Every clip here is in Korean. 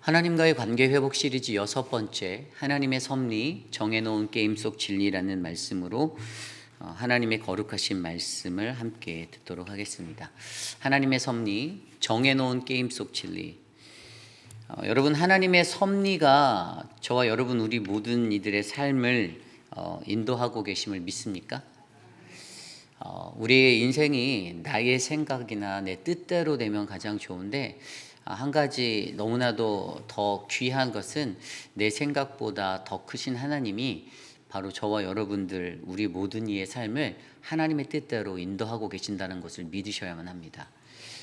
하나님과의 관계 회복 시리즈 6번째, 하나님의 섭리, 정해놓은 게임 속 진리라는 말씀으로 하나님의 거룩하신 말씀을 함께 듣도록 하겠습니다. 하나님의 섭리, 정해놓은 게임 속 진리. 여러분, 하나님의 섭리가 저와 여러분 우리 모든 이들의 삶을 인도하고 계심을 믿습니까? 우리의 인생이 나의 생각이나 내 뜻대로 되면 가장 좋은데, 한 가지 너무나도 더 귀한 것은 내 생각보다 더 크신 하나님이 바로 저와 여러분들 우리 모든 이의 삶을 하나님의 뜻대로 인도하고 계신다는 것을 믿으셔야만 합니다.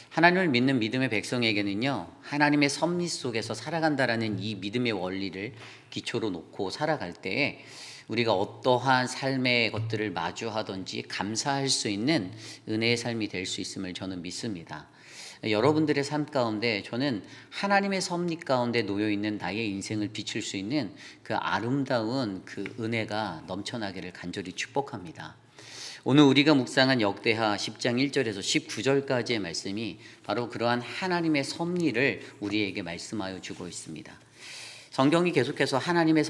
하나님을 믿는 믿음의 백성에게는요, 하나님의 섭리 속에서 살아간다라는 이 믿음의 원리를 기초로 놓고 살아갈 때에 우리가 어떠한 삶의 것들을 마주하든지 감사할 수 있는 은혜의 삶이 될 수 있음을 저는 믿습니다. 여러분들의 삶 가운데 저는 하나님의 섭리 가운데 놓여 있는 나의 인생을 비출 수 있는 그 아름다운 그 은혜가 넘쳐나기를 간절히 축복합니다. 오늘 우리가 묵상한 역대하 10장 1절에서 19절까지의 말씀이 바로 그러한 하나님의 섭리를 우리에게 말씀하여 주고 있습니다. 성경이 계속해서 하나님의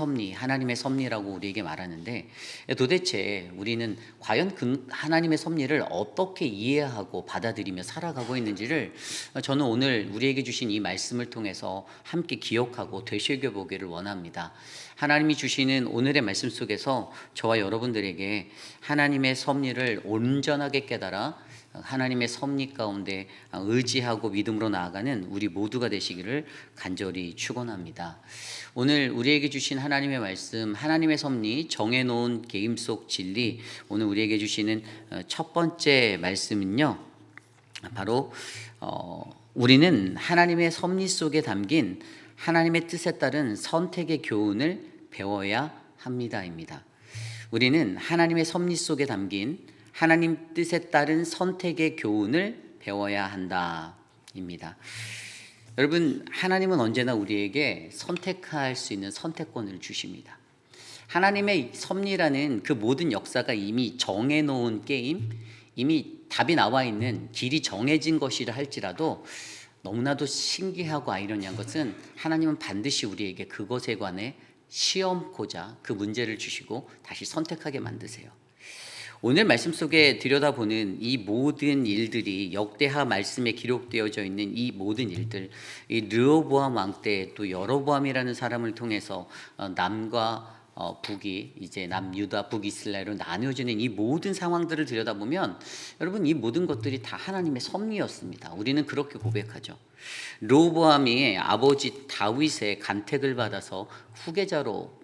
섭리라고 우리에게 말하는데, 도대체 우리는 과연 그 하나님의 섭리를 어떻게 이해하고 받아들이며 살아가고 있는지를 저는 오늘 우리에게 주신 이 말씀을 통해서 함께 기억하고 되새겨보기를 원합니다. 하나님이 주시는 오늘의 말씀 속에서 저와 여러분들에게 하나님의 섭리를 온전하게 깨달아 하나님의 섭리 가운데 의지하고 믿음으로 나아가는 우리 모두가 되시기를 간절히 축원합니다. 오늘 우리에게 주신 하나님의 말씀, 하나님의 섭리, 정해놓은 게임 속 진리, 오늘 우리에게 주시는 첫 번째 말씀은요, 바로 우리는 하나님의 섭리 속에 담긴 하나님의 뜻에 따른 선택의 교훈을 배워야 합니다입니다. 우리는 하나님의 섭리 속에 담긴 하나님 뜻에 따른 선택의 교훈을 배워야 한다입니다. 여러분, 하나님은 언제나 우리에게 선택할 수 있는 선택권을 주십니다. 하나님의 섭리라는 그 모든 역사가 이미 정해놓은 게임, 이미 답이 나와 있는 길이 정해진 것이라 할지라도 너무나도 신기하고 아이러니한 것은 하나님은 반드시 우리에게 그것에 관해 시험고자 그 문제를 주시고 다시 선택하게 만드세요. 오늘 말씀 속에 들여다보는 이 모든 일들이, 역대하 말씀에 기록되어져 있는 이 모든 일들, 이 르호보암 왕 때 또 여로보암이라는 사람을 통해서 남과 북이 이제 남유다 북이스라엘로 나뉘어지는 이 모든 상황들을 들여다보면 여러분, 이 모든 것들이 다 하나님의 섭리였습니다. 우리는 그렇게 고백하죠. 르호보암이 아버지 다윗의 간택을 받아서 후계자로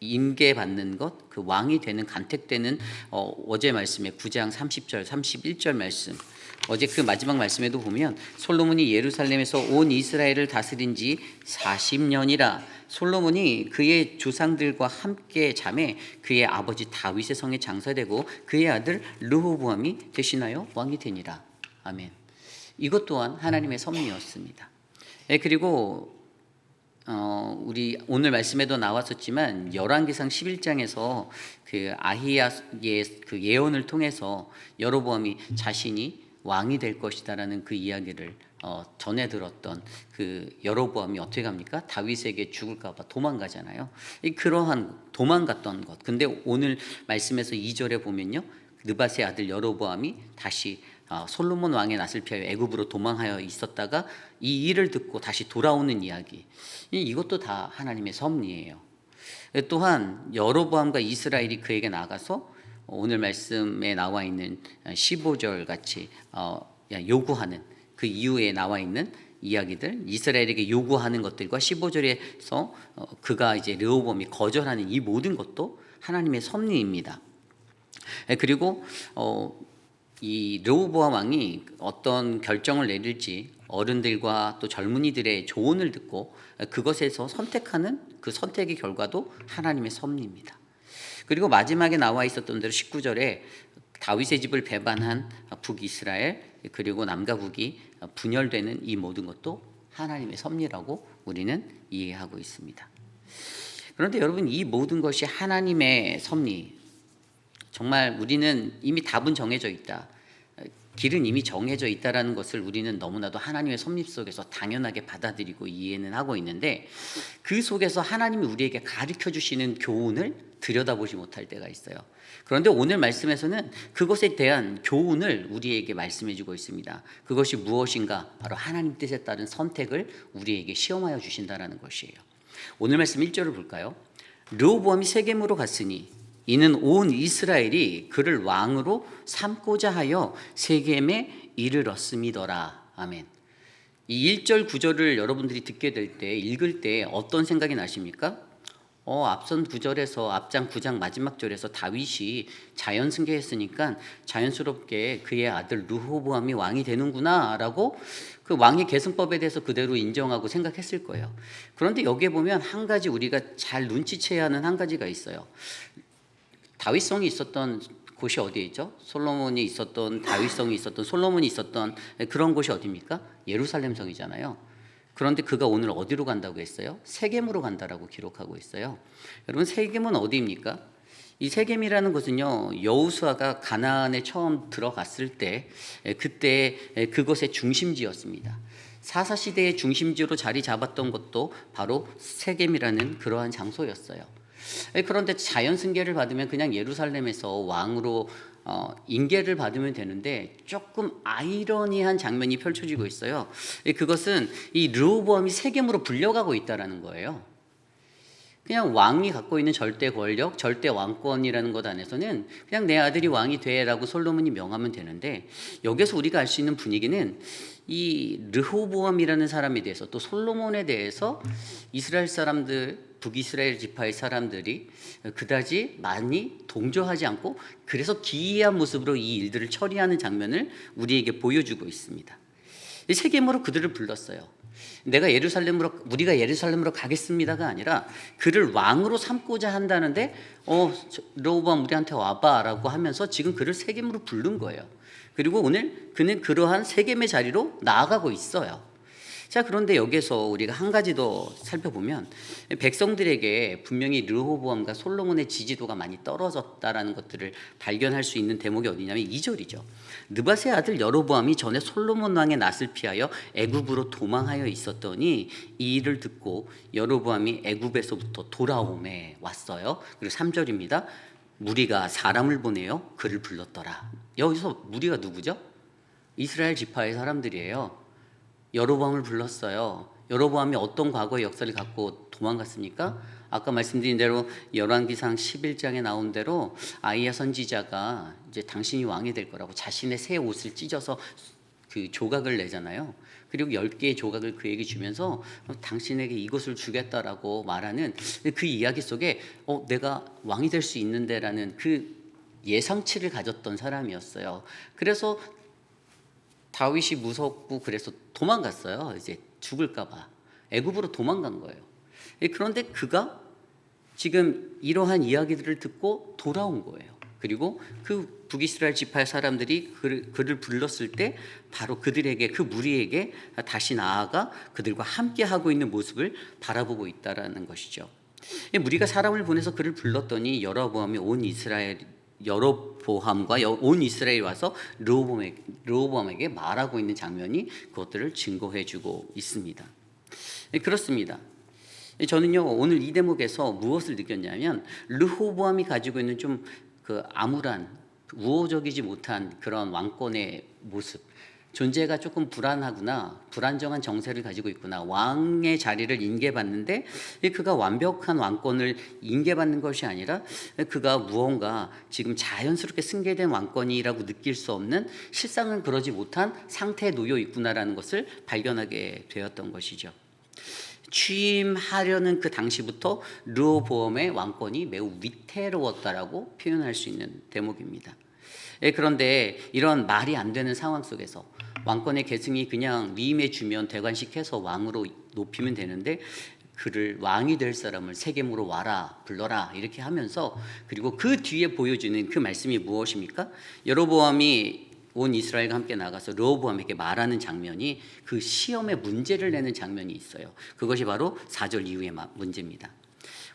임계받는 것, 그 왕이 되는, 간택되는 어제 말씀에 9장 30절 31절 말씀, 어제 그 마지막 말씀에도 보면 솔로몬이 예루살렘에서 온 이스라엘을 다스린 지 40년이라 솔로몬이 그의 조상들과 함께 잠에 그의 아버지 다윗의 성에 장사되고 그의 아들 르호보암이 대신하여 왕이 되니라. 아멘. 이것 또한 하나님의 섭리였습니다. 그리고 우리 오늘 말씀에도 나왔었지만 열왕기상 11장에서 그 아히야의 그 예언을 통해서 여로보암이 자신이 왕이 될 것이다라는 그 이야기를 전해 들었던 그 여로보암이 어떻게 합니까? 다윗에게 죽을까 봐 도망가잖아요. 그러한 도망갔던 것. 근데 오늘 말씀에서 2절에 보면요, 느밧의 아들 여로보암이 다시 솔로몬 왕의 낯을 피하여 애굽으로 도망하여 있었다가 이 일을 듣고 다시 돌아오는 이야기, 이것도 다 하나님의 섭리예요. 또한 여로보암과 이스라엘이 그에게 나가서 오늘 말씀에 나와 있는 15절 같이 요구하는, 그 이후에 나와 있는 이야기들, 이스라엘에게 요구하는 것들과 15절에서 그가 이제 르호보암이 거절하는 이 모든 것도 하나님의 섭리입니다. 그리고 이 르호보암 왕이 어떤 결정을 내릴지 어른들과 또 젊은이들의 조언을 듣고 그것에서 선택하는 그 선택의 결과도 하나님의 섭리입니다. 그리고 마지막에 나와 있었던 대로 19절에 다윗의 집을 배반한 북이스라엘, 그리고 남과 북이 분열되는 이 모든 것도 하나님의 섭리라고 우리는 이해하고 있습니다. 그런데 여러분, 이 모든 것이 하나님의 섭리, 정말 우리는 이미 답은 정해져 있다. 길은 이미 정해져 있다라는 것을 우리는 너무나도 하나님의 섭리 속에서 당연하게 받아들이고 이해는 하고 있는데, 그 속에서 하나님이 우리에게 가르쳐 주시는 교훈을 들여다보지 못할 때가 있어요. 그런데 오늘 말씀에서는 그것에 대한 교훈을 우리에게 말씀해 주고 있습니다. 그것이 무엇인가? 바로 하나님 뜻에 따른 선택을 우리에게 시험하여 주신다라는 것이에요. 오늘 말씀 1절을 볼까요? 르호보암이 세겜으로 갔으니 이는 온 이스라엘이 그를 왕으로 삼고자 하여 세겜에 이르렀음이더라. 아멘. 이 1절 9절을 여러분들이 듣게 될 때, 읽을 때 어떤 생각이 나십니까? 앞선 9절에서 앞장 9장 마지막 절에서 다윗이 자연 승계했으니까 자연스럽게 그의 아들 르호보암이 왕이 되는구나라고 그 왕의 계승법에 대해서 그대로 인정하고 생각했을 거예요. 그런데 여기에 보면 한 가지 우리가 잘 눈치채야 하는 한 가지가 있어요. 다윗성이 있었던 곳이 어디에 있죠? 솔로몬이 있었던, 다윗성이 있었던, 솔로몬이 있었던 그런 곳이 어디입니까? 예루살렘 성이잖아요. 그런데 그가 오늘 어디로 간다고 했어요? 세겜으로 간다라고 기록하고 있어요. 여러분, 세겜은 어디입니까? 이 세겜이라는 것은요, 여호수아가 가나안에 처음 들어갔을 때 그때 그것의 중심지였습니다. 사사시대의 중심지로 자리 잡았던 것도 바로 세겜이라는 그러한 장소였어요. 그런데 자연 승계를 받으면 그냥 예루살렘에서 왕으로 인계를 받으면 되는데, 조금 아이러니한 장면이 펼쳐지고 있어요. 그것은 이 르호보암이 세겜으로 불려가고 있다라는 거예요. 그냥 왕이 갖고 있는 절대 권력, 절대 왕권이라는 것 안에서는 그냥 내 아들이 왕이 되라고 솔로몬이 명하면 되는데, 여기서 우리가 알 수 있는 분위기는 이 르호보암이라는 사람에 대해서, 또 솔로몬에 대해서 이스라엘 사람들, 북이스라엘 지파의 사람들이 그다지 많이 동조하지 않고, 그래서 기이한 모습으로 이 일들을 처리하는 장면을 우리에게 보여주고 있습니다. 세겜으로 그들을 불렀어요. 우리가 예루살렘으로 가겠습니다가 아니라 그를 왕으로 삼고자 한다는데, 르호보암 우리한테 와봐라고 하면서 지금 그를 세겜으로 부른 거예요. 그리고 오늘 그는 그러한 세겜의 자리로 나아가고 있어요. 자, 그런데 여기서 우리가 한 가지 더 살펴보면, 백성들에게 분명히 르호보암과 솔로몬의 지지도가 많이 떨어졌다라는 것들을 발견할 수 있는 대목이 어디냐면 2절이죠. 느밧의 아들 여로보암이 전에 솔로몬 왕의 낯을 피하여 애굽으로 도망하여 있었더니 이 일을 듣고 여로보암이 애굽에서부터 돌아오매 왔어요. 그리고 3절입니다. 무리가 사람을 보내어 그를 불렀더라. 여기서 무리가 누구죠? 이스라엘 지파의 사람들이에요. 여로보암을 불렀어요. 여로보암이 어떤 과거의 역사를 갖고 도망갔습니까? 아까 말씀드린 대로 열왕기상 11장에 나온 대로 아이야 선지자가 이제 당신이 왕이 될 거라고 자신의 새 옷을 찢어서 그 조각을 내잖아요. 그리고 10개의 조각을 그에게 주면서 당신에게 이것을 주겠다라고 말하는 그 이야기 속에 내가 왕이 될 수 있는데라는 그 예상치를 가졌던 사람이었어요. 그래서 다윗이 무섭고 그래서 도망갔어요. 이제 죽을까봐 애굽으로 도망간 거예요. 그런데 그가 지금 이러한 이야기들을 듣고 돌아온 거예요. 그리고 그 북이스라엘 지파의 사람들이 그를 불렀을 때 바로 그들에게, 그 무리에게 다시 나아가 그들과 함께 하고 있는 모습을 바라보고 있다라는 것이죠. 무리가 사람을 보내서 그를 불렀더니 여로보암이 여로보암과 온 이스라엘이 와서 르호보암에게 말하고 있는 장면이 그것들을 증거해주고 있습니다. 그렇습니다. 저는요, 오늘 이 대목에서 무엇을 느꼈냐면, 르호보암이 가지고 있는 좀 그 암울한, 우호적이지 못한 그런 왕권의 모습, 존재가 조금 불안하구나, 불안정한 정세를 가지고 있구나, 왕의 자리를 인계받는데 그가 완벽한 왕권을 인계받는 것이 아니라 그가 무언가 지금 자연스럽게 승계된 왕권이라고 느낄 수 없는, 실상은 그러지 못한 상태에 놓여 있구나라는 것을 발견하게 되었던 것이죠. 취임하려는 그 당시부터 르호보암의 왕권이 매우 위태로웠다라고 표현할 수 있는 대목입니다. 그런데 이런 말이 안 되는 상황 속에서 왕권의 계승이 그냥 위임해 주면 대관식해서 왕으로 높이면 되는데, 그를 왕이 될 사람을 세겜으로 와라, 불러라 이렇게 하면서, 그리고 그 뒤에 보여주는 그 말씀이 무엇입니까? 여로보암이 온 이스라엘과 함께 나가서 르호보암에게 말하는 장면이, 그 시험의 문제를 내는 장면이 있어요. 그것이 바로 4절 이후의 문제입니다.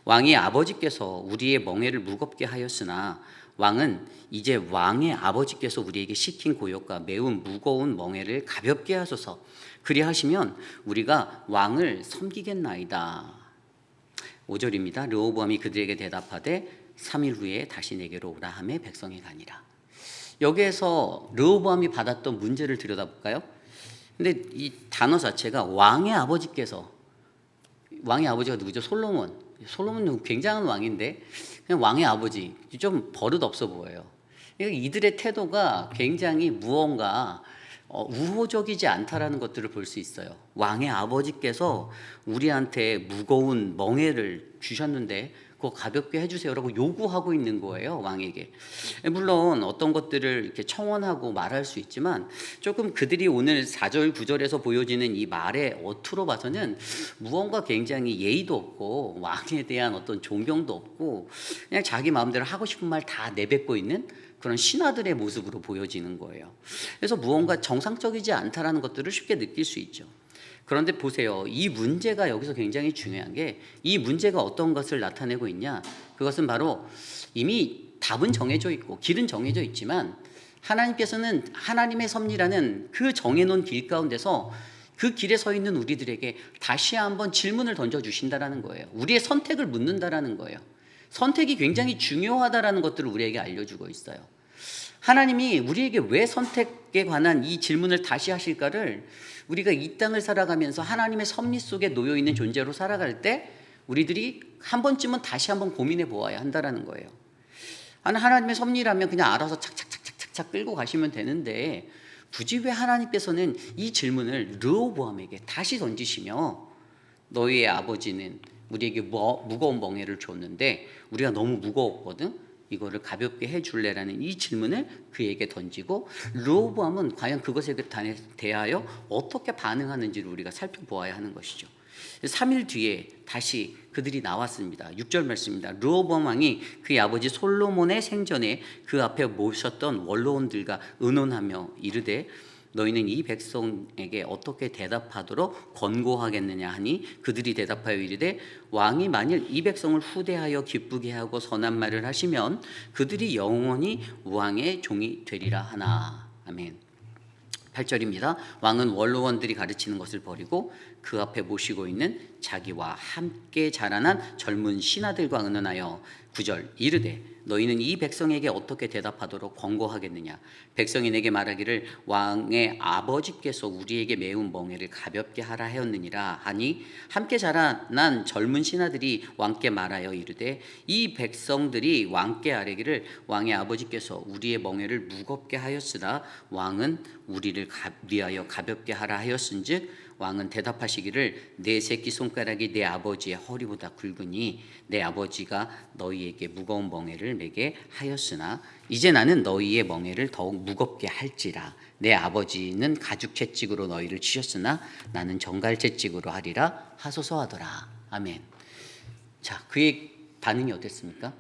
왕이 아버지께서 우리의 멍에를 무겁게 하였으나 왕은 이제 왕의 아버지께서 우리에게 시킨 고역과 매우 무거운 멍에를 가볍게 하소서. 그리하시면 우리가 왕을 섬기겠나이다. 5절입니다. 르호보암이 그들에게 대답하되 3일 후에 다시 내게로 오라 하매 백성이 가니라. 여기에서 르호보암이 받았던 문제를 들여다볼까요? 근데 이 단어 자체가 왕의 아버지께서, 왕의 아버지가 누구죠? 솔로몬은 굉장한 왕인데 그냥 왕의 아버지, 좀 버릇 없어 보여요. 이들의 태도가 굉장히 무언가 우호적이지 않다라는 것들을 볼 수 있어요. 왕의 아버지께서 우리한테 무거운 멍에를 주셨는데 그거 가볍게 해주세요라고 요구하고 있는 거예요, 왕에게. 물론 어떤 것들을 이렇게 청원하고 말할 수 있지만 조금 그들이 오늘 4절 9절에서 보여지는 이 말의 어투로 봐서는 무언가 굉장히 예의도 없고 왕에 대한 어떤 존경도 없고 그냥 자기 마음대로 하고 싶은 말 다 내뱉고 있는 그런 신하들의 모습으로 보여지는 거예요. 그래서 무언가 정상적이지 않다라는 것들을 쉽게 느낄 수 있죠. 그런데 보세요. 이 문제가 여기서 굉장히 중요한 게, 이 문제가 어떤 것을 나타내고 있냐? 그것은 바로 이미 답은 정해져 있고 길은 정해져 있지만 하나님께서는 하나님의 섭리라는 그 정해놓은 길 가운데서 그 길에 서 있는 우리들에게 다시 한번 질문을 던져주신다라는 거예요. 우리의 선택을 묻는다라는 거예요. 선택이 굉장히 중요하다라는 것들을 우리에게 알려주고 있어요. 하나님이 우리에게 왜 선택에 관한 이 질문을 다시 하실까를 우리가 이 땅을 살아가면서 하나님의 섭리 속에 놓여 있는 존재로 살아갈 때 우리들이 한 번쯤은 다시 한번 고민해 보아야 한다라는 거예요. 하나님의 섭리라면 그냥 알아서 착착착착착 끌고 가시면 되는데 굳이 왜 하나님께서는 이 질문을 르호보암에게 다시 던지시며 너희의 아버지는 우리에게 무거운 멍에를 줬는데 우리가 너무 무거웠거든, 이거를 가볍게 해줄래라는 이 질문을 그에게 던지고 르호보암은 과연 그것에 대하여 어떻게 반응하는지를 우리가 살펴보아야 하는 것이죠. 3일 뒤에 다시 그들이 나왔습니다. 6절 말씀입니다. 르호보암 왕이 그의 아버지 솔로몬의 생전에 그 앞에 모셨던 원로원들과 의논하며 이르되 너희는 이 백성에게 어떻게 대답하도록 권고하겠느냐 하니 그들이 대답하여 이르되 왕이 만일 이 백성을 후대하여 기쁘게 하고 선한 말을 하시면 그들이 영원히 왕의 종이 되리라 하나. 아멘. 8절입니다. 왕은 원로원들이 가르치는 것을 버리고 그 앞에 모시고 있는 자기와 함께 자라난 젊은 신하들과 의논하여 9절 이르되 너희는 이 백성에게 어떻게 대답하도록 권고하겠느냐. 백성이 내게 말하기를 왕의 아버지께서 우리에게 매운 멍에를 가볍게 하라 하였느니라 하니 함께 자라난 젊은 신하들이 왕께 말하여 이르되 이 백성들이 왕께 아뢰기를 왕의 아버지께서 우리의 멍에를 무겁게 하였으나 왕은 우리를 위하여 가볍게 하라 하였은즉 왕은 대답하시기를 내 새끼 손가락이 내 아버지의 허리보다 굵으니 내 아버지가 너희에게 무거운 멍에를 매게 하였으나 이제 나는 너희의 멍에를 더욱 무겁게 할지라. 내 아버지는 가죽 채찍으로 너희를 치셨으나 나는 정갈 채찍으로 하리라 하소서 하더라. 아멘. 자, 그의 반응이 어땠습니까?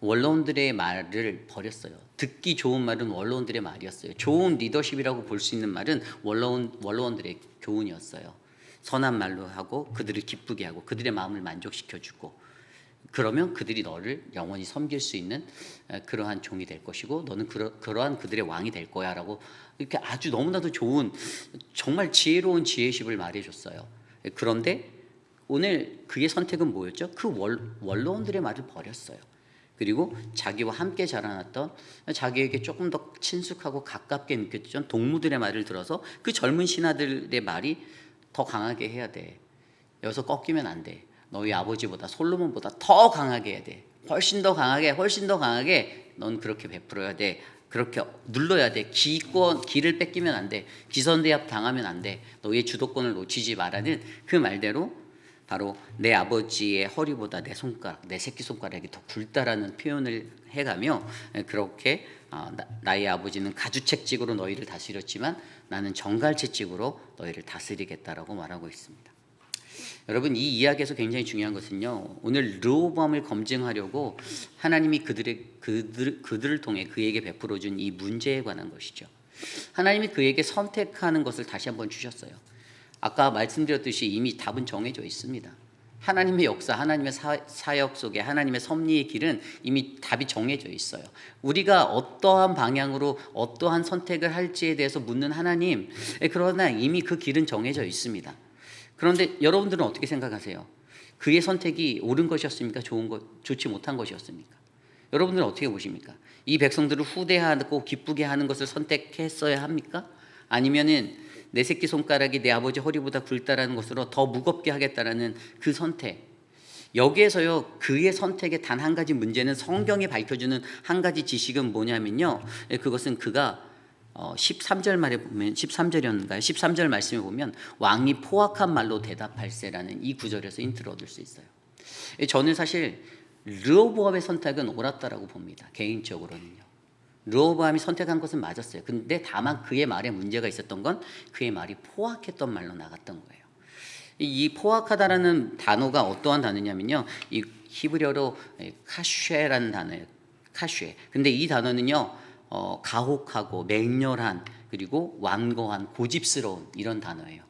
원로원들의 말을 버렸어요. 듣기 좋은 말은 원로원들의 말이었어요. 좋은 리더십이라고 볼 수 있는 말은 원로원들의 교훈이었어요. 선한 말로 하고 그들을 기쁘게 하고 그들의 마음을 만족시켜주고 그러면 그들이 너를 영원히 섬길 수 있는 그러한 종이 될 것이고 너는 그러한 그들의 왕이 될 거야 라고 이렇게 아주 너무나도 좋은 정말 지혜로운 지혜십을 말해줬어요. 그런데 오늘 그의 선택은 뭐였죠? 그 원로원들의 말을 버렸어요. 그리고 자기와 함께 자라났던 자기에게 조금 더 친숙하고 가깝게 느꼈던 동무들의 말을 들어서 그 젊은 신하들의 말이 더 강하게 해야 돼. 여기서 꺾이면 안 돼. 너희 아버지보다 솔로몬보다 더 강하게 해야 돼. 훨씬 더 강하게 넌 그렇게 베풀어야 돼. 그렇게 눌러야 돼. 기를 뺏기면 안 돼. 기선제압 당하면 안 돼. 너희의 주도권을 놓치지 말라는 그 말대로 바로 내 아버지의 허리보다 내 새끼손가락이 더 굵다라는 표현을 해가며 그렇게 나의 아버지는 가죽채찍으로 너희를 다스렸지만 나는 정갈채찍으로 너희를 다스리겠다라고 말하고 있습니다. 여러분, 이 이야기에서 굉장히 중요한 것은요, 오늘 르호보암을 검증하려고 하나님이 그들을 통해 그에게 베풀어준 이 문제에 관한 것이죠. 하나님이 그에게 선택하는 것을 다시 한번 주셨어요. 아까 말씀드렸듯이 이미 답은 정해져 있습니다. 하나님의 역사, 하나님의 사역 속에 하나님의 섭리의 길은 이미 답이 정해져 있어요. 우리가 어떠한 방향으로 어떠한 선택을 할지에 대해서 묻는 하나님, 그러나 이미 그 길은 정해져 있습니다. 그런데 여러분들은 어떻게 생각하세요? 그의 선택이 옳은 것이었습니까? 좋지 못한 것이었습니까? 여러분들은 어떻게 보십니까? 이 백성들을 후대하고 기쁘게 하는 것을 선택했어야 합니까? 아니면은 내 새끼 손가락이 내 아버지 허리보다 굵다라는 것으로 더 무겁게 하겠다라는 그 선택. 여기에서요, 그의 선택의 단 한 가지 문제는 성경이 밝혀주는 한 가지 지식은 뭐냐면요, 그것은 그가 13절 말에 보면 13절이었는가요? 13절 말씀에 보면 왕이 포악한 말로 대답할세라는 이 구절에서 힌트를 얻을 수 있어요. 저는 사실 르호보암의 선택은 옳았다라고 봅니다. 개인적으로는요. 르호보암이 선택한 것은 맞았어요. 근데 다만 그의 말에 문제가 있었던 건 그의 말이 포악했던 말로 나갔던 거예요. 이 포악하다라는 단어가 어떠한 단어냐면요, 이 히브리어로 카쉐라는 단어예요. 카쉐. 근데 이 단어는요, 가혹하고 맹렬한, 그리고 완고한, 고집스러운 이런 단어예요.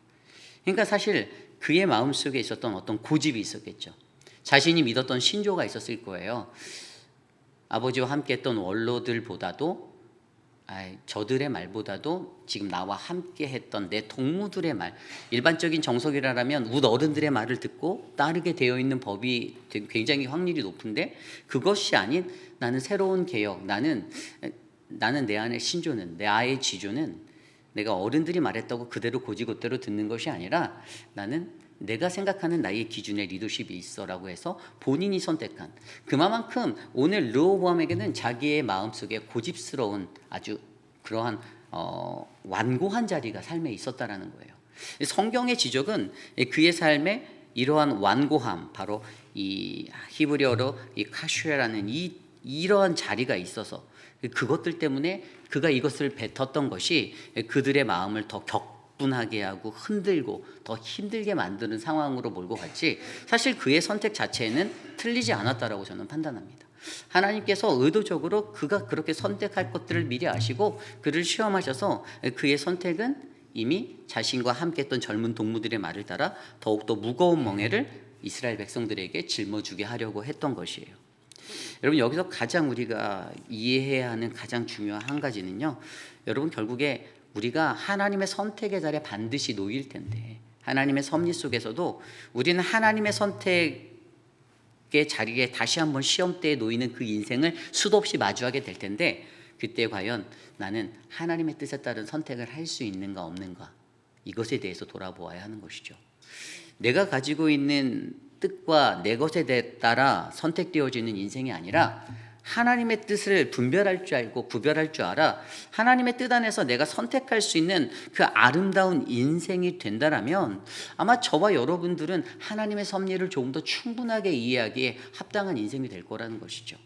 그러니까 사실 그의 마음속에 있었던 어떤 고집이 있었겠죠. 자신이 믿었던 신조가 있었을 거예요. 아버지와 함께 했던 원로들보다도, 저들의 말보다도 지금 나와 함께 했던 내 동무들의 말, 일반적인 정석이라면 웃 어른들의 말을 듣고 따르게 되어 있는 법이 굉장히 확률이 높은데, 그것이 아닌 나는 새로운 개혁, 나는 내 안의 신조는, 내 아의 지조는 내가 어른들이 말했다고 그대로 고지고대로 듣는 것이 아니라 나는 내가 생각하는 나의 기준의 리더십이 있어라고 해서 본인이 선택한, 그만큼 오늘 르호보암에게는 자기의 마음속에 고집스러운 아주 그러한 완고한 자리가 삶에 있었다라는 거예요. 성경의 지적은 그의 삶에 이러한 완고함, 바로 이 히브리어로 이 카슈에라는 이러한 자리가 있어서 그것들 때문에 그가 이것을 뱉었던 것이 그들의 마음을 더 분하게 하고 흔들고 더 힘들게 만드는 상황으로 몰고 갔지, 사실 그의 선택 자체는 틀리지 않았다라고 저는 판단합니다. 하나님께서 의도적으로 그가 그렇게 선택할 것들을 미리 아시고 그를 시험하셔서 그의 선택은 이미 자신과 함께했던 젊은 동무들의 말을 따라 더욱더 무거운 멍에를 이스라엘 백성들에게 짊어주게 하려고 했던 것이에요. 여러분, 여기서 가장 우리가 이해해야 하는 가장 중요한 한 가지는요, 여러분, 결국에 우리가 하나님의 선택의 자리에 반드시 놓일 텐데, 하나님의 섭리 속에서도 우리는 하나님의 선택의 자리에 다시 한번 시험대에 놓이는 그 인생을 수도 없이 마주하게 될 텐데, 그때 과연 나는 하나님의 뜻에 따른 선택을 할 수 있는가 없는가, 이것에 대해서 돌아보아야 하는 것이죠. 내가 가지고 있는 뜻과 내 것에 따라 선택되어지는 인생이 아니라 하나님의 뜻을 분별할 줄 알고 구별할 줄 알아 하나님의 뜻 안에서 내가 선택할 수 있는 그 아름다운 인생이 된다라면, 아마 저와 여러분들은 하나님의 섭리를 조금 더 충분하게 이해하기에 합당한 인생이 될 거라는 것이죠.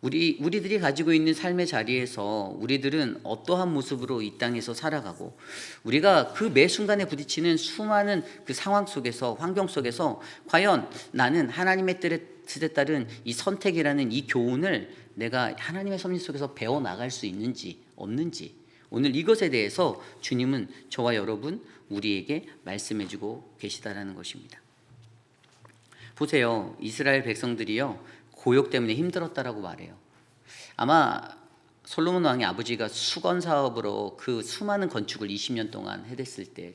우리들이 가지고 있는 삶의 자리에서 우리들은 어떠한 모습으로 이 땅에서 살아가고, 우리가 그 매 순간에 부딪히는 수많은 그 상황 속에서, 환경 속에서 과연 나는 하나님의 뜻에 따른 이 선택이라는 이 교훈을 내가 하나님의 섭리 속에서 배워나갈 수 있는지 없는지, 오늘 이것에 대해서 주님은 저와 여러분, 우리에게 말씀해주고 계시다라는 것입니다. 보세요, 이스라엘 백성들이요, 고욕 때문에 힘들었다라고 말해요. 아마 솔로몬 왕의 아버지가 수건 사업으로 그 수많은 건축을 20년 동안 해댔을 때,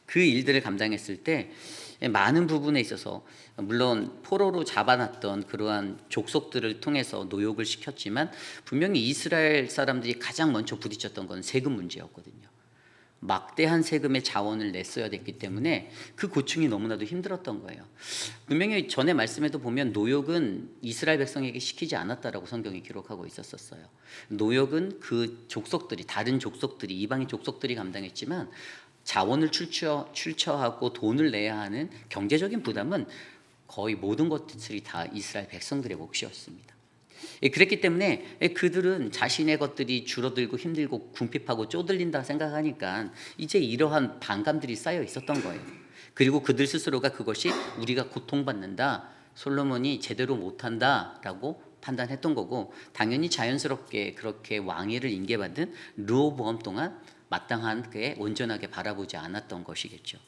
그 일들을 감당했을 때 많은 부분에 있어서 물론 포로로 잡아놨던 그러한 족속들을 통해서 노역을 시켰지만, 분명히 이스라엘 사람들이 가장 먼저 부딪혔던 건 세금 문제였거든요. 막대한 세금의 자원을 냈어야 됐기 때문에 그 고충이 너무나도 힘들었던 거예요. 분명히 전에 말씀에도 보면 노역은 이스라엘 백성에게 시키지 않았다라고 성경이 기록하고 있었어요. 노역은 그 족속들이, 다른 족속들이, 이방인 족속들이 감당했지만 자원을 출처하고 돈을 내야 하는 경제적인 부담은 거의 모든 것들이 다 이스라엘 백성들의 몫이었습니다. 그랬기 때문에 그들은 자신의 것들이 줄어들고 힘들고 궁핍하고 쪼들린다 생각하니까 이제 이러한 반감들이 쌓여 있었던 거예요. 그리고 그들 스스로가 그것이 우리가 고통받는다, 솔로몬이 제대로 못한다라고 판단했던 거고, 당연히 자연스럽게 그렇게 왕위를 인계받은 르호보암 동안 마땅한 그에 온전하게 바라보지 않았던 것이겠죠.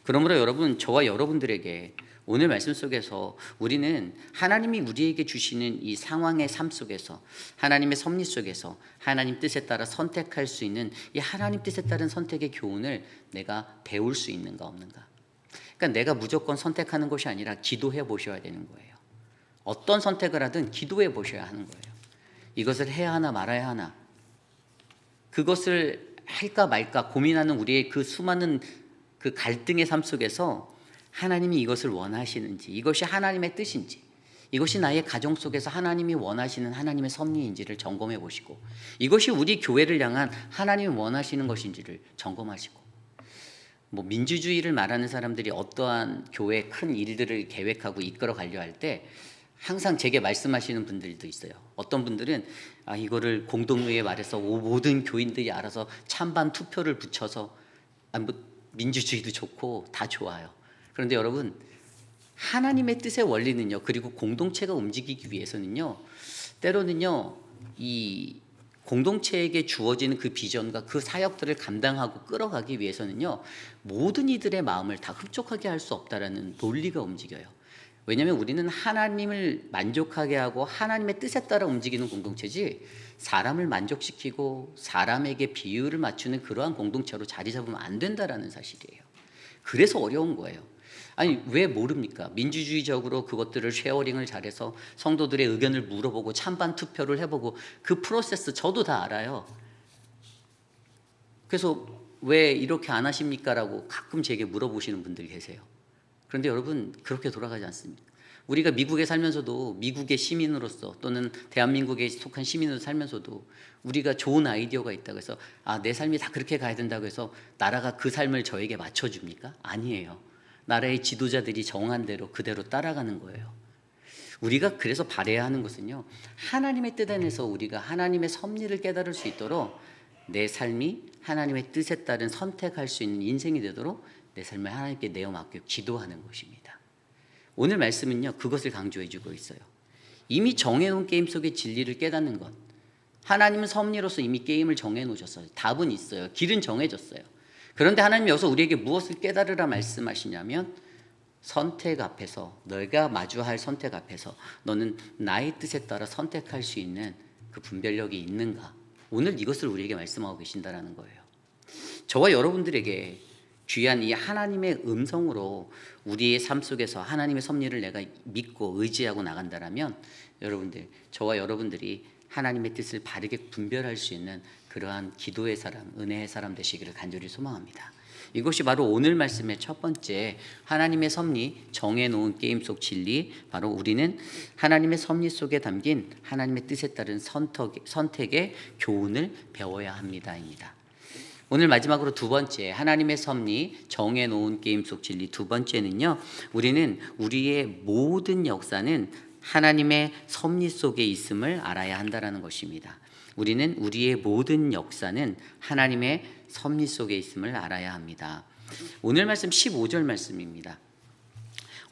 그러므로 여러분, 저와 여러분들에게 오늘 말씀 속에서 우리는 하나님이 우리에게 주시는 이 상황의 삶 속에서, 하나님의 섭리 속에서 하나님 뜻에 따라 선택할 수 있는 이 하나님 뜻에 따른 선택의 교훈을 내가 배울 수 있는가 없는가. 그러니까 내가 무조건 선택하는 것이 아니라 기도해 보셔야 되는 거예요. 어떤 선택을 하든 기도해 보셔야 하는 거예요. 이것을 해야 하나 말아야 하나, 그것을 할까 말까 고민하는 우리의 그 수많은 그 갈등의 삶 속에서 하나님이 이것을 원하시는지, 이것이 하나님의 뜻인지, 이것이 나의 가정 속에서 하나님이 원하시는 하나님의 섭리인지를 점검해 보시고, 이것이 우리 교회를 향한 하나님이 원하시는 것인지를 점검하시고, 민주주의를 말하는 사람들이 어떠한 교회 큰 일들을 계획하고 이끌어 가려 할 때 항상 제게 말씀하시는 분들도 있어요. 어떤 분들은 이거를 공동회의에 말해서 모든 교인들이 알아서 찬반 투표를 붙여서 민주주의도 좋고 다 좋아요. 그런데 여러분, 하나님의 뜻의 원리는요, 그리고 공동체가 움직이기 위해서는요, 때로는요, 이 공동체에게 주어지는 그 비전과 그 사역들을 감당하고 끌어가기 위해서는요, 모든 이들의 마음을 다 흡족하게 할 수 없다라는 논리가 움직여요. 왜냐하면 우리는 하나님을 만족하게 하고 하나님의 뜻에 따라 움직이는 공동체지, 사람을 만족시키고 사람에게 비율을 맞추는 그러한 공동체로 자리 잡으면 안 된다라는 사실이에요. 그래서 어려운 거예요. 아니, 왜 모릅니까? 민주주의적으로 그것들을 쉐어링을 잘해서 성도들의 의견을 물어보고 찬반 투표를 해보고, 그 프로세스 저도 다 알아요. 그래서 왜 이렇게 안 하십니까? 라고 가끔 제게 물어보시는 분들이 계세요. 그런데 여러분, 그렇게 돌아가지 않습니다. 우리가 미국에 살면서도, 미국의 시민으로서 또는 대한민국에 속한 시민으로 살면서도 우리가 좋은 아이디어가 있다고 해서 내 삶이 다 그렇게 가야 된다고 해서 나라가 그 삶을 저에게 맞춰줍니까? 아니에요. 나라의 지도자들이 정한 대로 그대로 따라가는 거예요. 우리가 그래서 바라야 하는 것은요, 하나님의 뜻 안에서 우리가 하나님의 섭리를 깨달을 수 있도록 내 삶이 하나님의 뜻에 따른 선택할 수 있는 인생이 되도록 내 삶을 하나님께 내어 맡겨 기도하는 것입니다. 오늘 말씀은요, 그것을 강조해 주고 있어요. 이미 정해놓은 게임 속의 진리를 깨닫는 것. 하나님은 섭리로서 이미 게임을 정해 놓으셨어요. 답은 있어요. 길은 정해졌어요. 그런데 하나님이 여기서 우리에게 무엇을 깨달으라 말씀하시냐면, 선택 앞에서, 너희가 마주할 선택 앞에서 너는 나의 뜻에 따라 선택할 수 있는 그 분별력이 있는가. 오늘 이것을 우리에게 말씀하고 계신다라는 거예요. 저와 여러분들에게 귀한 이 하나님의 음성으로 우리의 삶 속에서 하나님의 섭리를 내가 믿고 의지하고 나간다라면, 여러분들, 저와 여러분들이 하나님의 뜻을 바르게 분별할 수 있는 그러한 기도의 사람, 은혜의 사람 되시기를 간절히 소망합니다. 이것이 바로 오늘 말씀의 첫 번째, 하나님의 섭리, 정해놓은 게임 속 진리, 바로 우리는 하나님의 섭리 속에 담긴 하나님의 뜻에 따른 선택의 교훈을 배워야 합니다입니다. 오늘 마지막으로 두 번째, 하나님의 섭리, 정해놓은 게임 속 진리 두 번째는요, 우리는 우리의 모든 역사는 하나님의 섭리 속에 있음을 알아야 한다는 것입니다. 우리는 우리의 모든 역사는 하나님의 섭리 속에 있음을 알아야 합니다. 오늘 말씀 15절 말씀입니다.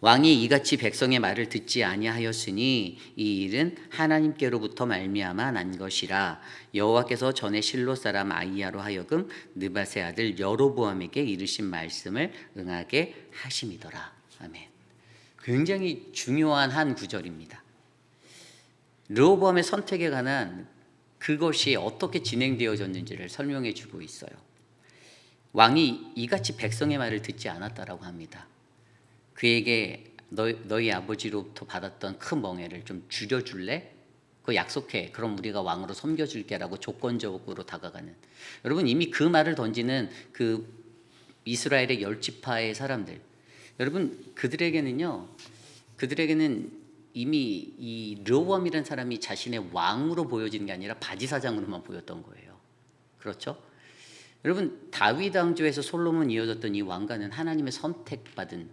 왕이 이같이 백성의 말을 듣지 아니하였으니 이 일은 하나님께로부터 말미암아 난 것이라. 여호와께서 전에 실로 사람 아히야로 하여금 느밧의 아들 여로보암에게 이르신 말씀을 응하게 하심이더라. 아멘. 굉장히 중요한 한 구절입니다. 르호보암의 선택에 관한 그것이 어떻게 진행되어졌는지를 설명해 주고 있어요. 왕이 이같이 백성의 말을 듣지 않았다라고 합니다. 그에게 너희 아버지로부터 받았던 큰 멍에를 좀 줄여줄래? 그거 약속해. 그럼 우리가 왕으로 섬겨줄게라고 조건적으로 다가가는. 여러분, 이미 그 말을 던지는 그 이스라엘의 10지파의 사람들, 여러분, 그들에게는 이미 이 르호보암이라는 사람이 자신의 왕으로 보여지는 게 아니라 바지사장으로만 보였던 거예요. 그렇죠? 여러분, 다윗 왕조에서 솔로몬 이어졌던 이 왕가는 하나님의 선택받은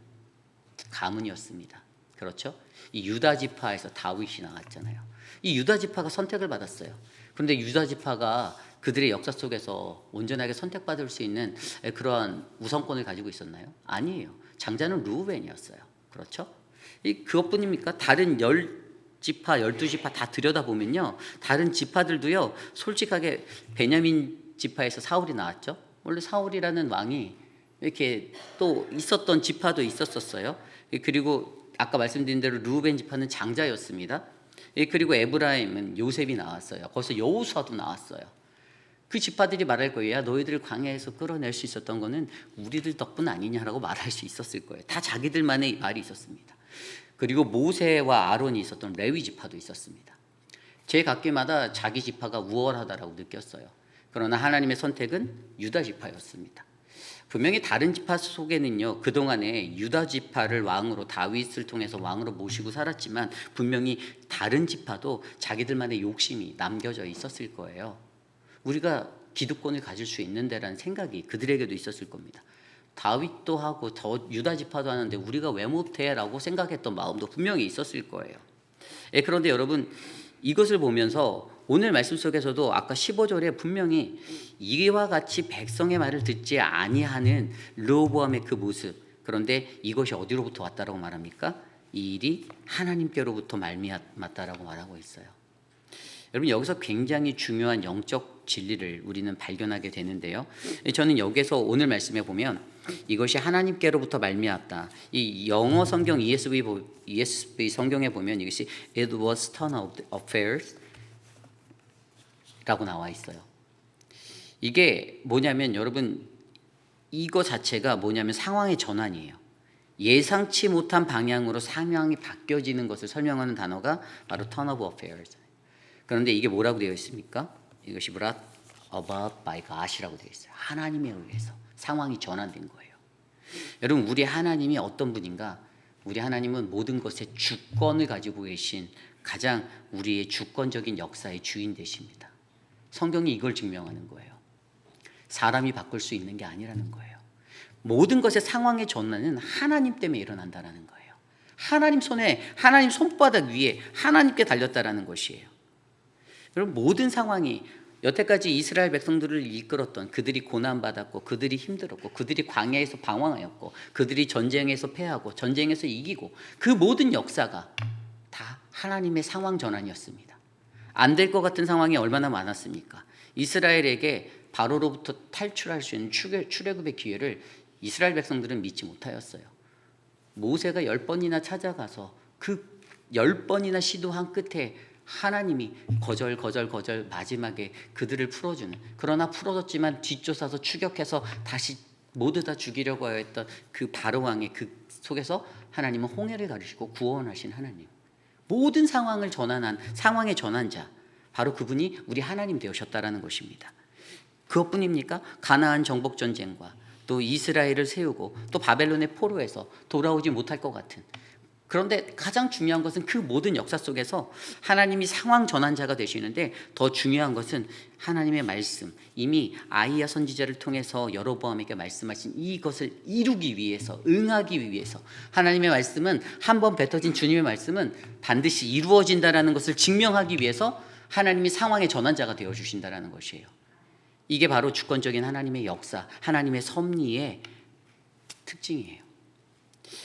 가문이었습니다. 그렇죠? 이 유다 지파에서 다윗이 나왔잖아요. 이 유다 지파가 선택을 받았어요. 그런데 유다 지파가 그들의 역사 속에서 온전하게 선택받을 수 있는 그러한 우선권을 가지고 있었나요? 아니에요. 장자는 르우벤이었어요. 그렇죠? 그것뿐입니까? 다른 10지파, 12지파 다 들여다보면요, 다른 지파들도요, 솔직하게 베냐민 지파에서 사울이 나왔죠. 원래 사울이라는 왕이 이렇게 또 있었던 지파도 있었었어요. 그리고 아까 말씀드린 대로 루벤 지파는 장자였습니다. 그리고 에브라임은 요셉이 나왔어요. 거기서 여호수아도 나왔어요. 그 지파들이 말할 거예요. 야, 너희들 광야에서 끌어낼 수 있었던 거는 우리들 덕분 아니냐라고 말할 수 있었을 거예요. 다 자기들만의 말이 있었습니다. 그리고 모세와 아론이 있었던 레위 지파도 있었습니다. 제 각기마다 자기 지파가 우월하다라고 느꼈어요. 그러나 하나님의 선택은 유다 지파였습니다. 분명히 다른 지파 속에는요, 그동안에 유다 지파를 왕으로, 다윗을 통해서 왕으로 모시고 살았지만 분명히 다른 지파도 자기들만의 욕심이 남겨져 있었을 거예요. 우리가 기득권을 가질 수 있는데라는 생각이 그들에게도 있었을 겁니다. 다윗도 하고 더 유다 지파도 하는데 우리가 왜 못해? 라고 생각했던 마음도 분명히 있었을 거예요. 그런데 여러분, 이것을 보면서 오늘 말씀 속에서도 아까 15절에 분명히 이와 같이 백성의 말을 듣지 아니하는 르호보암의 그 모습, 그런데 이것이 어디로부터 왔다라고 말합니까? 이 일이 하나님께로부터 말미암았다라고 말하고 있어요. 여러분, 여기서 굉장히 중요한 영적 진리를 우리는 발견하게 되는데요. 저는 여기서 오늘 말씀에 보면 이것이 하나님께로부터 말미암았다. 이 영어 성경 ESV 성경에 보면 이것이 It was turn of affairs 라고 나와 있어요. 이게 뭐냐면 여러분, 이거 자체가 뭐냐면 상황의 전환이에요. 예상치 못한 방향으로 상황이 바뀌어지는 것을 설명하는 단어가 바로 turn of affairs. 그런데 이게 뭐라고 되어 있습니까? 이것이 brought about by God이라고 되어 있어요. 하나님에 의해서 상황이 전환된 거예요. 여러분, 우리 하나님이 어떤 분인가? 우리 하나님은 모든 것의 주권을 가지고 계신 가장 우리의 주권적인 역사의 주인 되십니다. 성경이 이걸 증명하는 거예요. 사람이 바꿀 수 있는 게 아니라는 거예요. 모든 것의 상황의 전환은 하나님 때문에 일어난다는 거예요. 하나님 손에, 하나님 손바닥 위에 하나님께 달렸다라는 것이에요. 여러분, 모든 상황이 여태까지 이스라엘 백성들을 이끌었던, 그들이 고난받았고 그들이 힘들었고 그들이 광야에서 방황하였고 그들이 전쟁에서 패하고 전쟁에서 이기고 그 모든 역사가 다 하나님의 상황 전환이었습니다. 안 될 것 같은 상황이 얼마나 많았습니까? 이스라엘에게 바로로부터 탈출할 수 있는 출애굽의 기회를 이스라엘 백성들은 믿지 못하였어요. 모세가 10번이나 찾아가서 그 10번이나 시도한 끝에 하나님이 거절 마지막에 그들을 풀어주는, 그러나 풀어줬지만 뒷쫓아서 추격해서 다시 모두 다 죽이려고 하였던 그 바로왕의 그 속에서 하나님은 홍해를 가르시고 구원하신 하나님, 모든 상황을 전환한 상황의 전환자, 바로 그분이 우리 하나님 되셨다라는 것입니다. 그것뿐입니까? 가나안 정복 전쟁과 또 이스라엘을 세우고 또 바벨론의 포로에서 돌아오지 못할 것 같은, 그런데 가장 중요한 것은 그 모든 역사 속에서 하나님이 상황 전환자가 되시는데, 더 중요한 것은 하나님의 말씀, 이미 아이야 선지자를 통해서 여로보암에게 말씀하신 이것을 이루기 위해서, 응하기 위해서 하나님의 말씀은, 한번 뱉어진 주님의 말씀은 반드시 이루어진다라는 것을 증명하기 위해서 하나님이 상황의 전환자가 되어주신다라는 것이에요. 이게 바로 주권적인 하나님의 역사, 하나님의 섭리의 특징이에요.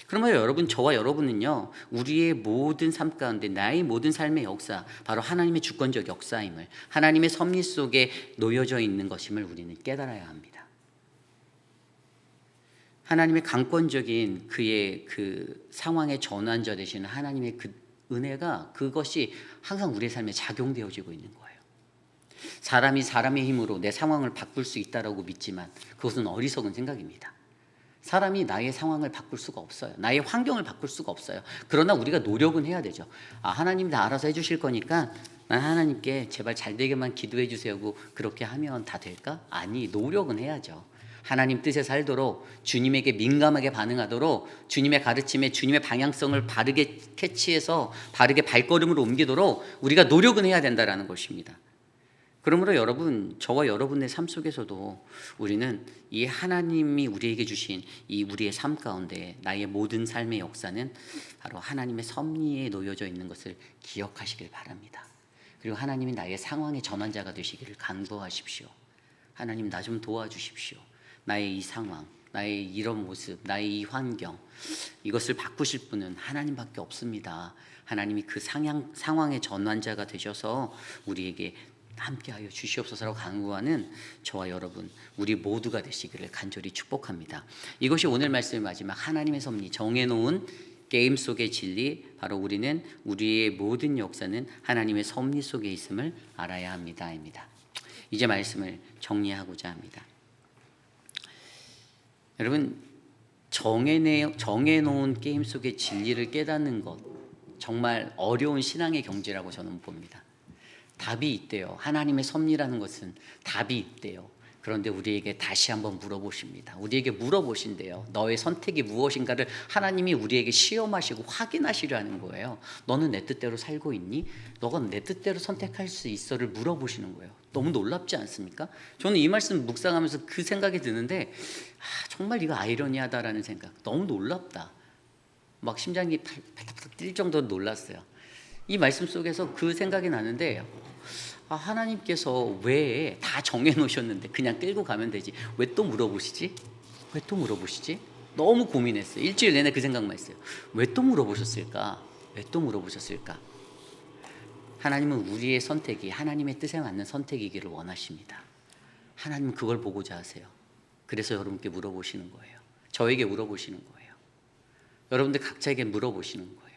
그러면 여러분, 저와 여러분은요, 우리의 모든 삶 가운데 나의 모든 삶의 역사, 바로 하나님의 주권적 역사임을, 하나님의 섭리 속에 놓여져 있는 것임을 우리는 깨달아야 합니다. 하나님의 강권적인 그의 그 상황의 전환자 되시는 하나님의 그 은혜가, 그것이 항상 우리의 삶에 작용되어지고 있는 거예요. 사람이 사람의 힘으로 내 상황을 바꿀 수 있다라고 믿지만 그것은 어리석은 생각입니다. 사람이 나의 상황을 바꿀 수가 없어요. 나의 환경을 바꿀 수가 없어요. 그러나 우리가 노력은 해야 되죠. 하나님 다 알아서 해주실 거니까 난 하나님께 제발 잘 되게만 기도해 주세요. 그렇게 하면 다 될까? 아니, 노력은 해야죠. 하나님 뜻에 살도록, 주님에게 민감하게 반응하도록, 주님의 가르침에 주님의 방향성을 바르게 캐치해서 바르게 발걸음으로 옮기도록 우리가 노력은 해야 된다는 것입니다. 그러므로 여러분, 저와 여러분의 삶 속에서도 우리는 이 하나님이 우리에게 주신 이 우리의 삶 가운데 나의 모든 삶의 역사는 바로 하나님의 섭리에 놓여져 있는 것을 기억하시길 바랍니다. 그리고 하나님이 나의 상황의 전환자가 되시기를 간구하십시오. 하나님, 나 좀 도와주십시오. 나의 이 상황, 나의 이런 모습, 나의 이 환경, 이것을 바꾸실 분은 하나님밖에 없습니다. 하나님이 그 상황의 전환자가 되셔서 우리에게 함께하여 주시옵소서라고 간구하는 저와 여러분 우리 모두가 되시기를 간절히 축복합니다. 이것이 오늘 말씀의 마지막 하나님의 섭리, 정해놓은 게임 속의 진리, 바로 우리는 우리의 모든 역사는 하나님의 섭리 속에 있음을 알아야 합니다. 이제 말씀을 정리하고자 합니다. 여러분, 정해놓은 게임 속의 진리를 깨닫는 것, 정말 어려운 신앙의 경지라고 저는 봅니다. 답이 있대요. 하나님의 섭리라는 것은 답이 있대요. 그런데 우리에게 다시 한번 물어보십니다. 우리에게 물어보신대요. 너의 선택이 무엇인가를 하나님이 우리에게 시험하시고 확인하시려 하는 거예요. 너는 내 뜻대로 살고 있니? 너가 내 뜻대로 선택할 수 있어를 물어보시는 거예요. 너무 놀랍지 않습니까? 저는 이 말씀 묵상하면서 그 생각이 드는데 정말 이거 아이러니하다라는 생각. 너무 놀랍다. 막 심장이 팔딱팔딱 뛸 정도로 놀랐어요. 이 말씀 속에서 그 생각이 나는데 하나님께서 왜 다 정해놓으셨는데 그냥 끌고 가면 되지, 왜 또 물어보시지? 왜 또 물어보시지? 너무 고민했어요. 일주일 내내 그 생각만 했어요. 왜 또 물어보셨을까? 왜 또 물어보셨을까? 하나님은 우리의 선택이 하나님의 뜻에 맞는 선택이기를 원하십니다. 하나님은 그걸 보고자 하세요. 그래서 여러분께 물어보시는 거예요. 저에게 물어보시는 거예요. 여러분들 각자에게 물어보시는 거예요.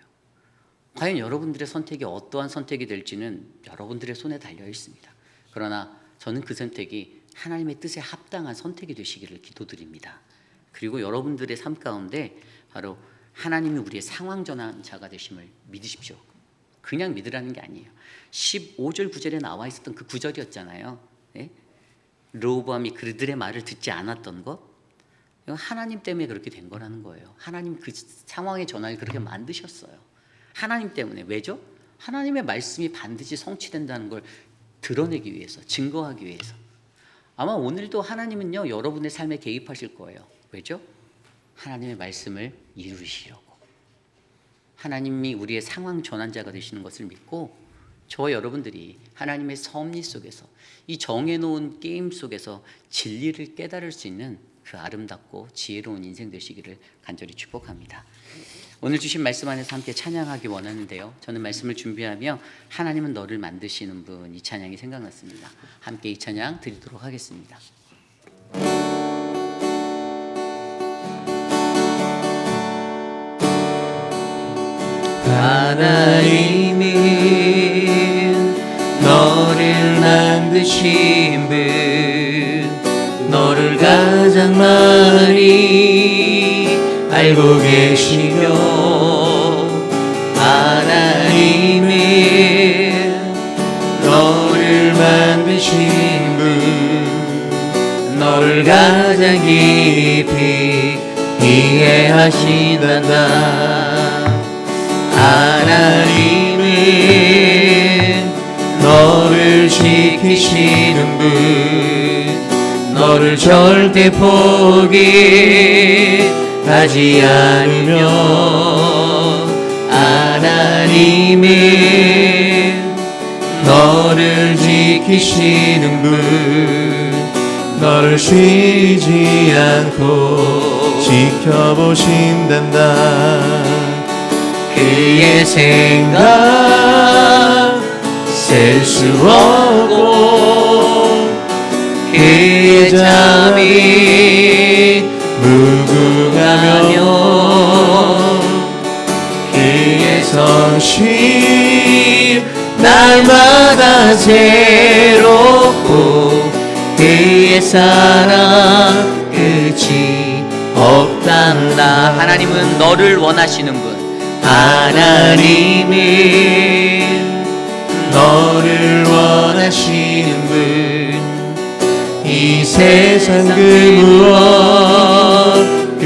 과연 여러분들의 선택이 어떠한 선택이 될지는 여러분들의 손에 달려 있습니다. 그러나 저는 그 선택이 하나님의 뜻에 합당한 선택이 되시기를 기도드립니다. 그리고 여러분들의 삶 가운데 바로 하나님이 우리의 상황 전환자가 되심을 믿으십시오. 그냥 믿으라는 게 아니에요. 15절 9절에 나와 있었던 그 구절이었잖아요. 네? 르호보암이 그들의 말을 듣지 않았던 것, 하나님 때문에 그렇게 된 거라는 거예요. 하나님 그 상황의 전환을 그렇게 만드셨어요. 하나님 때문에. 왜죠? 하나님의 말씀이 반드시 성취된다는 걸 드러내기 위해서, 증거하기 위해서. 아마 오늘도 하나님은요, 여러분의 삶에 개입하실 거예요. 왜죠? 하나님의 말씀을 이루시려고. 하나님이 우리의 상황 전환자가 되시는 것을 믿고 저와 여러분들이 하나님의 섭리 속에서, 이 정해놓은 게임 속에서 진리를 깨달을 수 있는 그 아름답고 지혜로운 인생 되시기를 간절히 축복합니다. 오늘 주신 말씀 안에서 함께 찬양하기 원하는데요, 저는 말씀을 준비하며 하나님은 너를 만드시는 분, 이 찬양이 생각났습니다. 함께 이 찬양 드리도록 하겠습니다. 하나님은 너를 만드신 분, 너를 가장 많이 알고 계시며, 하나님은 너를 만드신 분, 너를 가장 깊이 이해하신단다. 하나님은 너를 지키시는 분, 너를 절대 포기하지 않으며, 하나님은 너를 지키시는 분, 너를 쉬지 않고 지켜보신단다. 그의 생각 셀 수 없고, 그의 잠이 무궁하며, 그의 성실 날마다 새롭고, 그의 사랑 끝이 없단다. 하나님은 너를 원하시는 분, 하나님은 너를 원하시는 분, 이 세상 그 무엇 그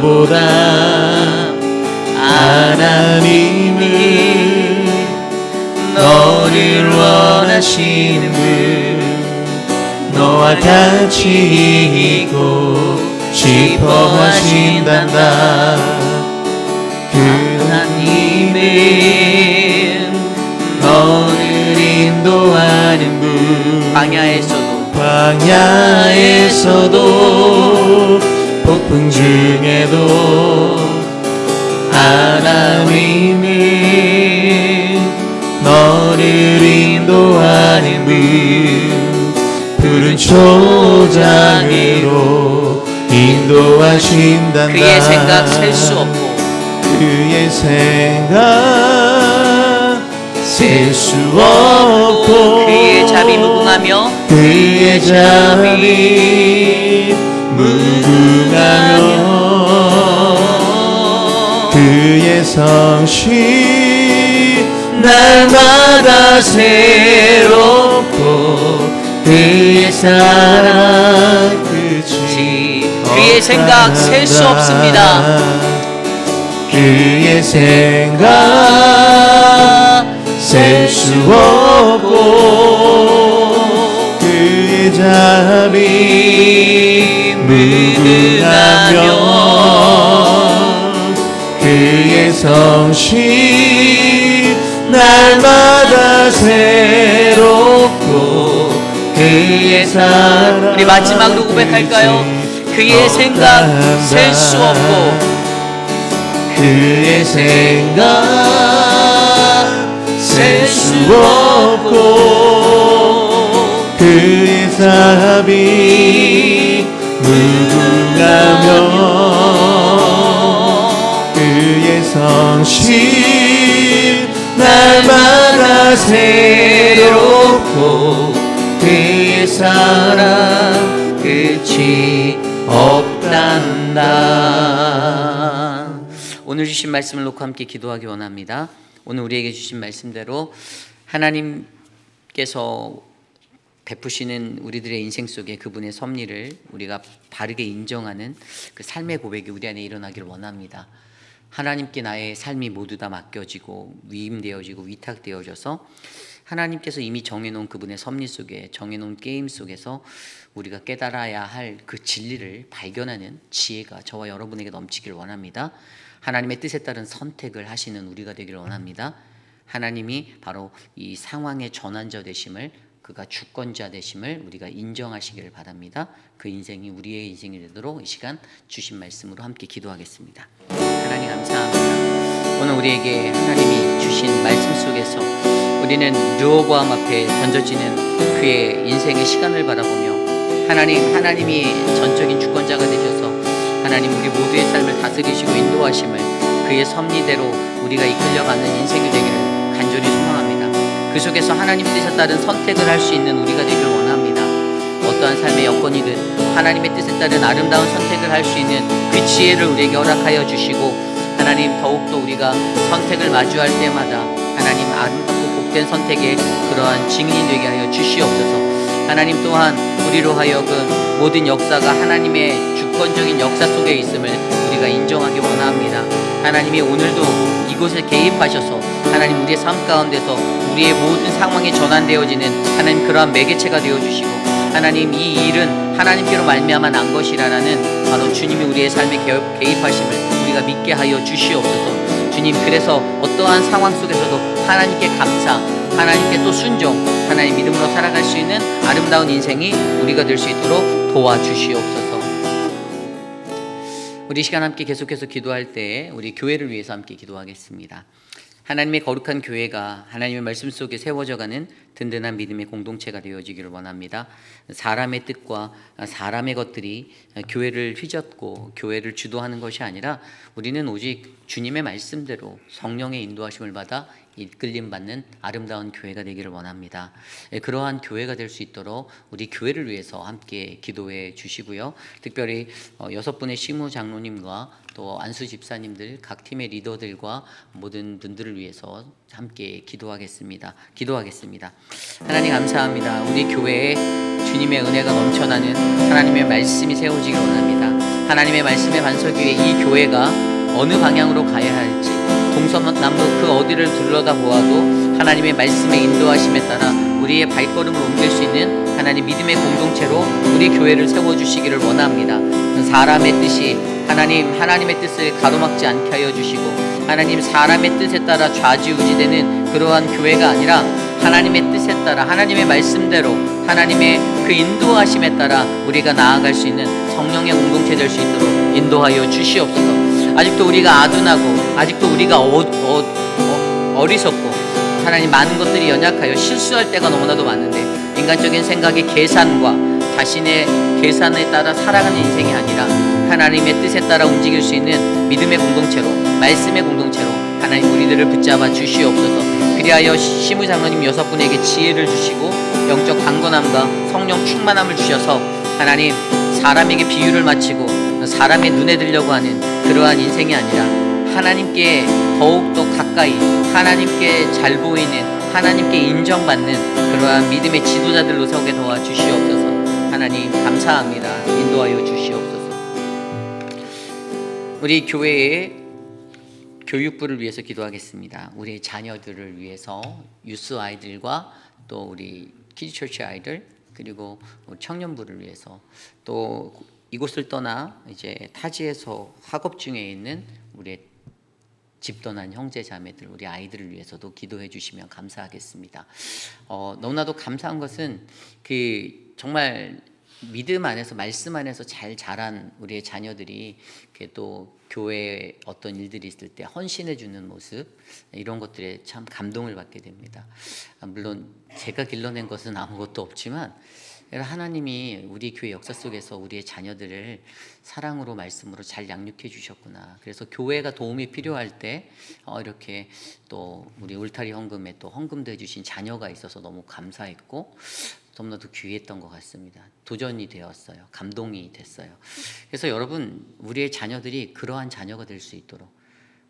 누구보다 하나님은 너를 원하시는 분, 너와 같이 있고 싶어 하신단다. 하나님은 너를 인도하는 분, 광야에서도 폭풍 중에도 하나님은 너를 인도하는 분, 초장으로 인도하신단다. 그의 생각 셀 수 없고 그의 생각 셀 수 없고 그의 자비 무궁하며 그의 자비 무궁하며 그의 성실 날마다 새롭고 그의 사랑 끝이 그의 생각 셀 수 없습니다. 그의 생각 셀 수 없고 그의 자비 무궁하며 그의 성실 날마다 새롭고 그의 사랑. 우리 마지막으로 고백할까요? 그의 생각 셀 수 없고 그의 생각 셀 수 없고 그의 자비 무궁하며 그의 성실 날마다 새롭고 그의 사랑 끝이 없단다. 오늘 주신 말씀을 놓고 함께 기도하기 원합니다. 오늘 우리에게 주신 말씀대로 하나님께서 베푸시는 우리들의 인생 속에 그분의 섭리를 우리가 바르게 인정하는 그 삶의 고백이 우리 안에 일어나기를 원합니다. 하나님께 나의 삶이 모두 다 맡겨지고 위임되어지고 위탁되어져서 하나님께서 이미 정해놓은 그분의 섭리 속에 정해놓은 게임 속에서 우리가 깨달아야 할 그 진리를 발견하는 지혜가 저와 여러분에게 넘치길 원합니다. 하나님의 뜻에 따른 선택을 하시는 우리가 되기를 원합니다. 하나님이 바로 이 상황의 전환자 되심을, 그가 주권자 되심을 우리가 인정하시기를 바랍니다. 그 인생이 우리의 인생이 되도록 이 시간 주신 말씀으로 함께 기도하겠습니다. 하나님 감사합니다. 오늘 우리에게 하나님이 주신 말씀 속에서 우리는 르호보암 앞에 던져지는 그의 인생의 시간을 바라보며 하나님이 전적인 주권자가 되셔서 하나님 우리 모두의 삶을 다스리시고 인도하심을 그의 섭리대로 우리가 이끌려가는 인생이 되기를 간절히 소망합니다. 그 속에서 하나님 뜻에 따른 선택을 할 수 있는 우리가 되기를 원합니다. 어떠한 삶의 여건이든 하나님의 뜻에 따른 아름다운 선택을 할 수 있는 그 지혜를 우리에게 허락하여 주시고 하나님 더욱더 우리가 선택을 마주할 때마다 하나님 아름답고 복된 선택의 그러한 증인이 되게 하여 주시옵소서. 하나님 또한 우리로 하여금 모든 역사가 하나님의 주권적인 역사 속에 있음을 우리가 인정하기 원합니다. 하나님이 오늘도 이곳에 개입하셔서 하나님 우리의 삶 가운데서 우리의 모든 상황이 전환되어지는 하나님 그러한 매개체가 되어주시고 하나님 이 일은 하나님께로 말미암아 난 것이라는 바로 주님이 우리의 삶에 개입하심을 우리가 믿게 하여 주시옵소서. 주님 그래서 어떠한 상황 속에서도 하나님께 감사, 하나님께 또 순종, 하나님 믿음으로 살아갈 수 있는 아름다운 인생이 우리가 될 수 있도록 도와주시옵소서. 우리 시간 함께 계속해서 기도할 때 우리 교회를 위해서 함께 기도하겠습니다. 하나님의 거룩한 교회가 하나님의 말씀 속에 세워져가는 든든한 믿음의 공동체가 되어지기를 원합니다. 사람의 뜻과 사람의 것들이 교회를 휘젓고 교회를 주도하는 것이 아니라 우리는 오직 주님의 말씀대로 성령의 인도하심을 받아 이끌림 받는 아름다운 교회가 되기를 원합니다. 그러한 교회가 될 수 있도록 우리 교회를 위해서 함께 기도해 주시고요. 특별히 6분의 시무 장로님과 또 안수 집사님들 각 팀의 리더들과 모든 분들을 위해서 함께 기도하겠습니다. 하나님 감사합니다. 우리 교회에 주님의 은혜가 넘쳐나는 하나님의 말씀이 세워지길 원합니다. 하나님의 말씀의 반석 위에 이 교회가 어느 방향으로 가야 할지 동서남북 그 어디를 둘러다 보아도 하나님의 말씀의 인도하심에 따라 우리의 발걸음을 옮길 수 있는 하나님 믿음의 공동체로 우리 교회를 세워주시기를 원합니다. 사람의 뜻이 하나님의 뜻을 가로막지 않게 하여 주시고 하나님 사람의 뜻에 따라 좌지우지되는 그러한 교회가 아니라 하나님의 뜻에 따라 하나님의 말씀대로 하나님의 그 인도하심에 따라 우리가 나아갈 수 있는 성령의 공동체 될 수 있도록 인도하여 주시옵소서. 아직도 우리가 아둔하고 아직도 우리가 어리석고 하나님 많은 것들이 연약하여 실수할 때가 너무나도 많은데 인간적인 생각의 계산과 자신의 계산에 따라 살아가는 인생이 아니라 하나님의 뜻에 따라 움직일 수 있는 믿음의 공동체로, 말씀의 공동체로 하나님 우리들을 붙잡아 주시옵소서. 그리하여 시무 장로님 6분에게 지혜를 주시고 영적 강건함과 성령 충만함을 주셔서 하나님 사람에게 비유를 마치고 사람의 눈에 들려고 하는 그러한 인생이 아니라 하나님께 더욱더 가까이, 하나님께 잘 보이는, 하나님께 인정받는 그러한 믿음의 지도자들로 서게 도와주시옵소서. 하나님 감사합니다. 인도하여 주시옵소서. 우리 교회의 교육부를 위해서 기도하겠습니다. 우리 자녀들을 위해서 유스 아이들과 또 우리 키즈처치 아이들, 그리고 청년부를 위해서, 또 이곳을 떠나 이제 타지에서 학업 중에 있는 우리 집 떠난 형제 자매들, 우리 아이들을 위해서도 기도해 주시면 감사하겠습니다. 너무나도 감사한 것은 정말 믿음 안에서, 말씀 안에서 잘 자란 우리의 자녀들이 또 교회에 어떤 일들이 있을 때 헌신해 주는 모습, 이런 것들에 참 감동을 받게 됩니다. 물론 제가 길러낸 것은 아무것도 없지만 하나님이 우리 교회 역사 속에서 우리의 자녀들을 사랑으로, 말씀으로 잘 양육해 주셨구나. 그래서 교회가 도움이 필요할 때 이렇게 또 우리 울타리 헌금에 또 헌금도 해주신 자녀가 있어서 너무 감사했고 너무나도 귀했던 것 같습니다. 도전이 되었어요. 감동이 됐어요. 그래서 여러분, 우리의 자녀들이 그러한 자녀가 될 수 있도록,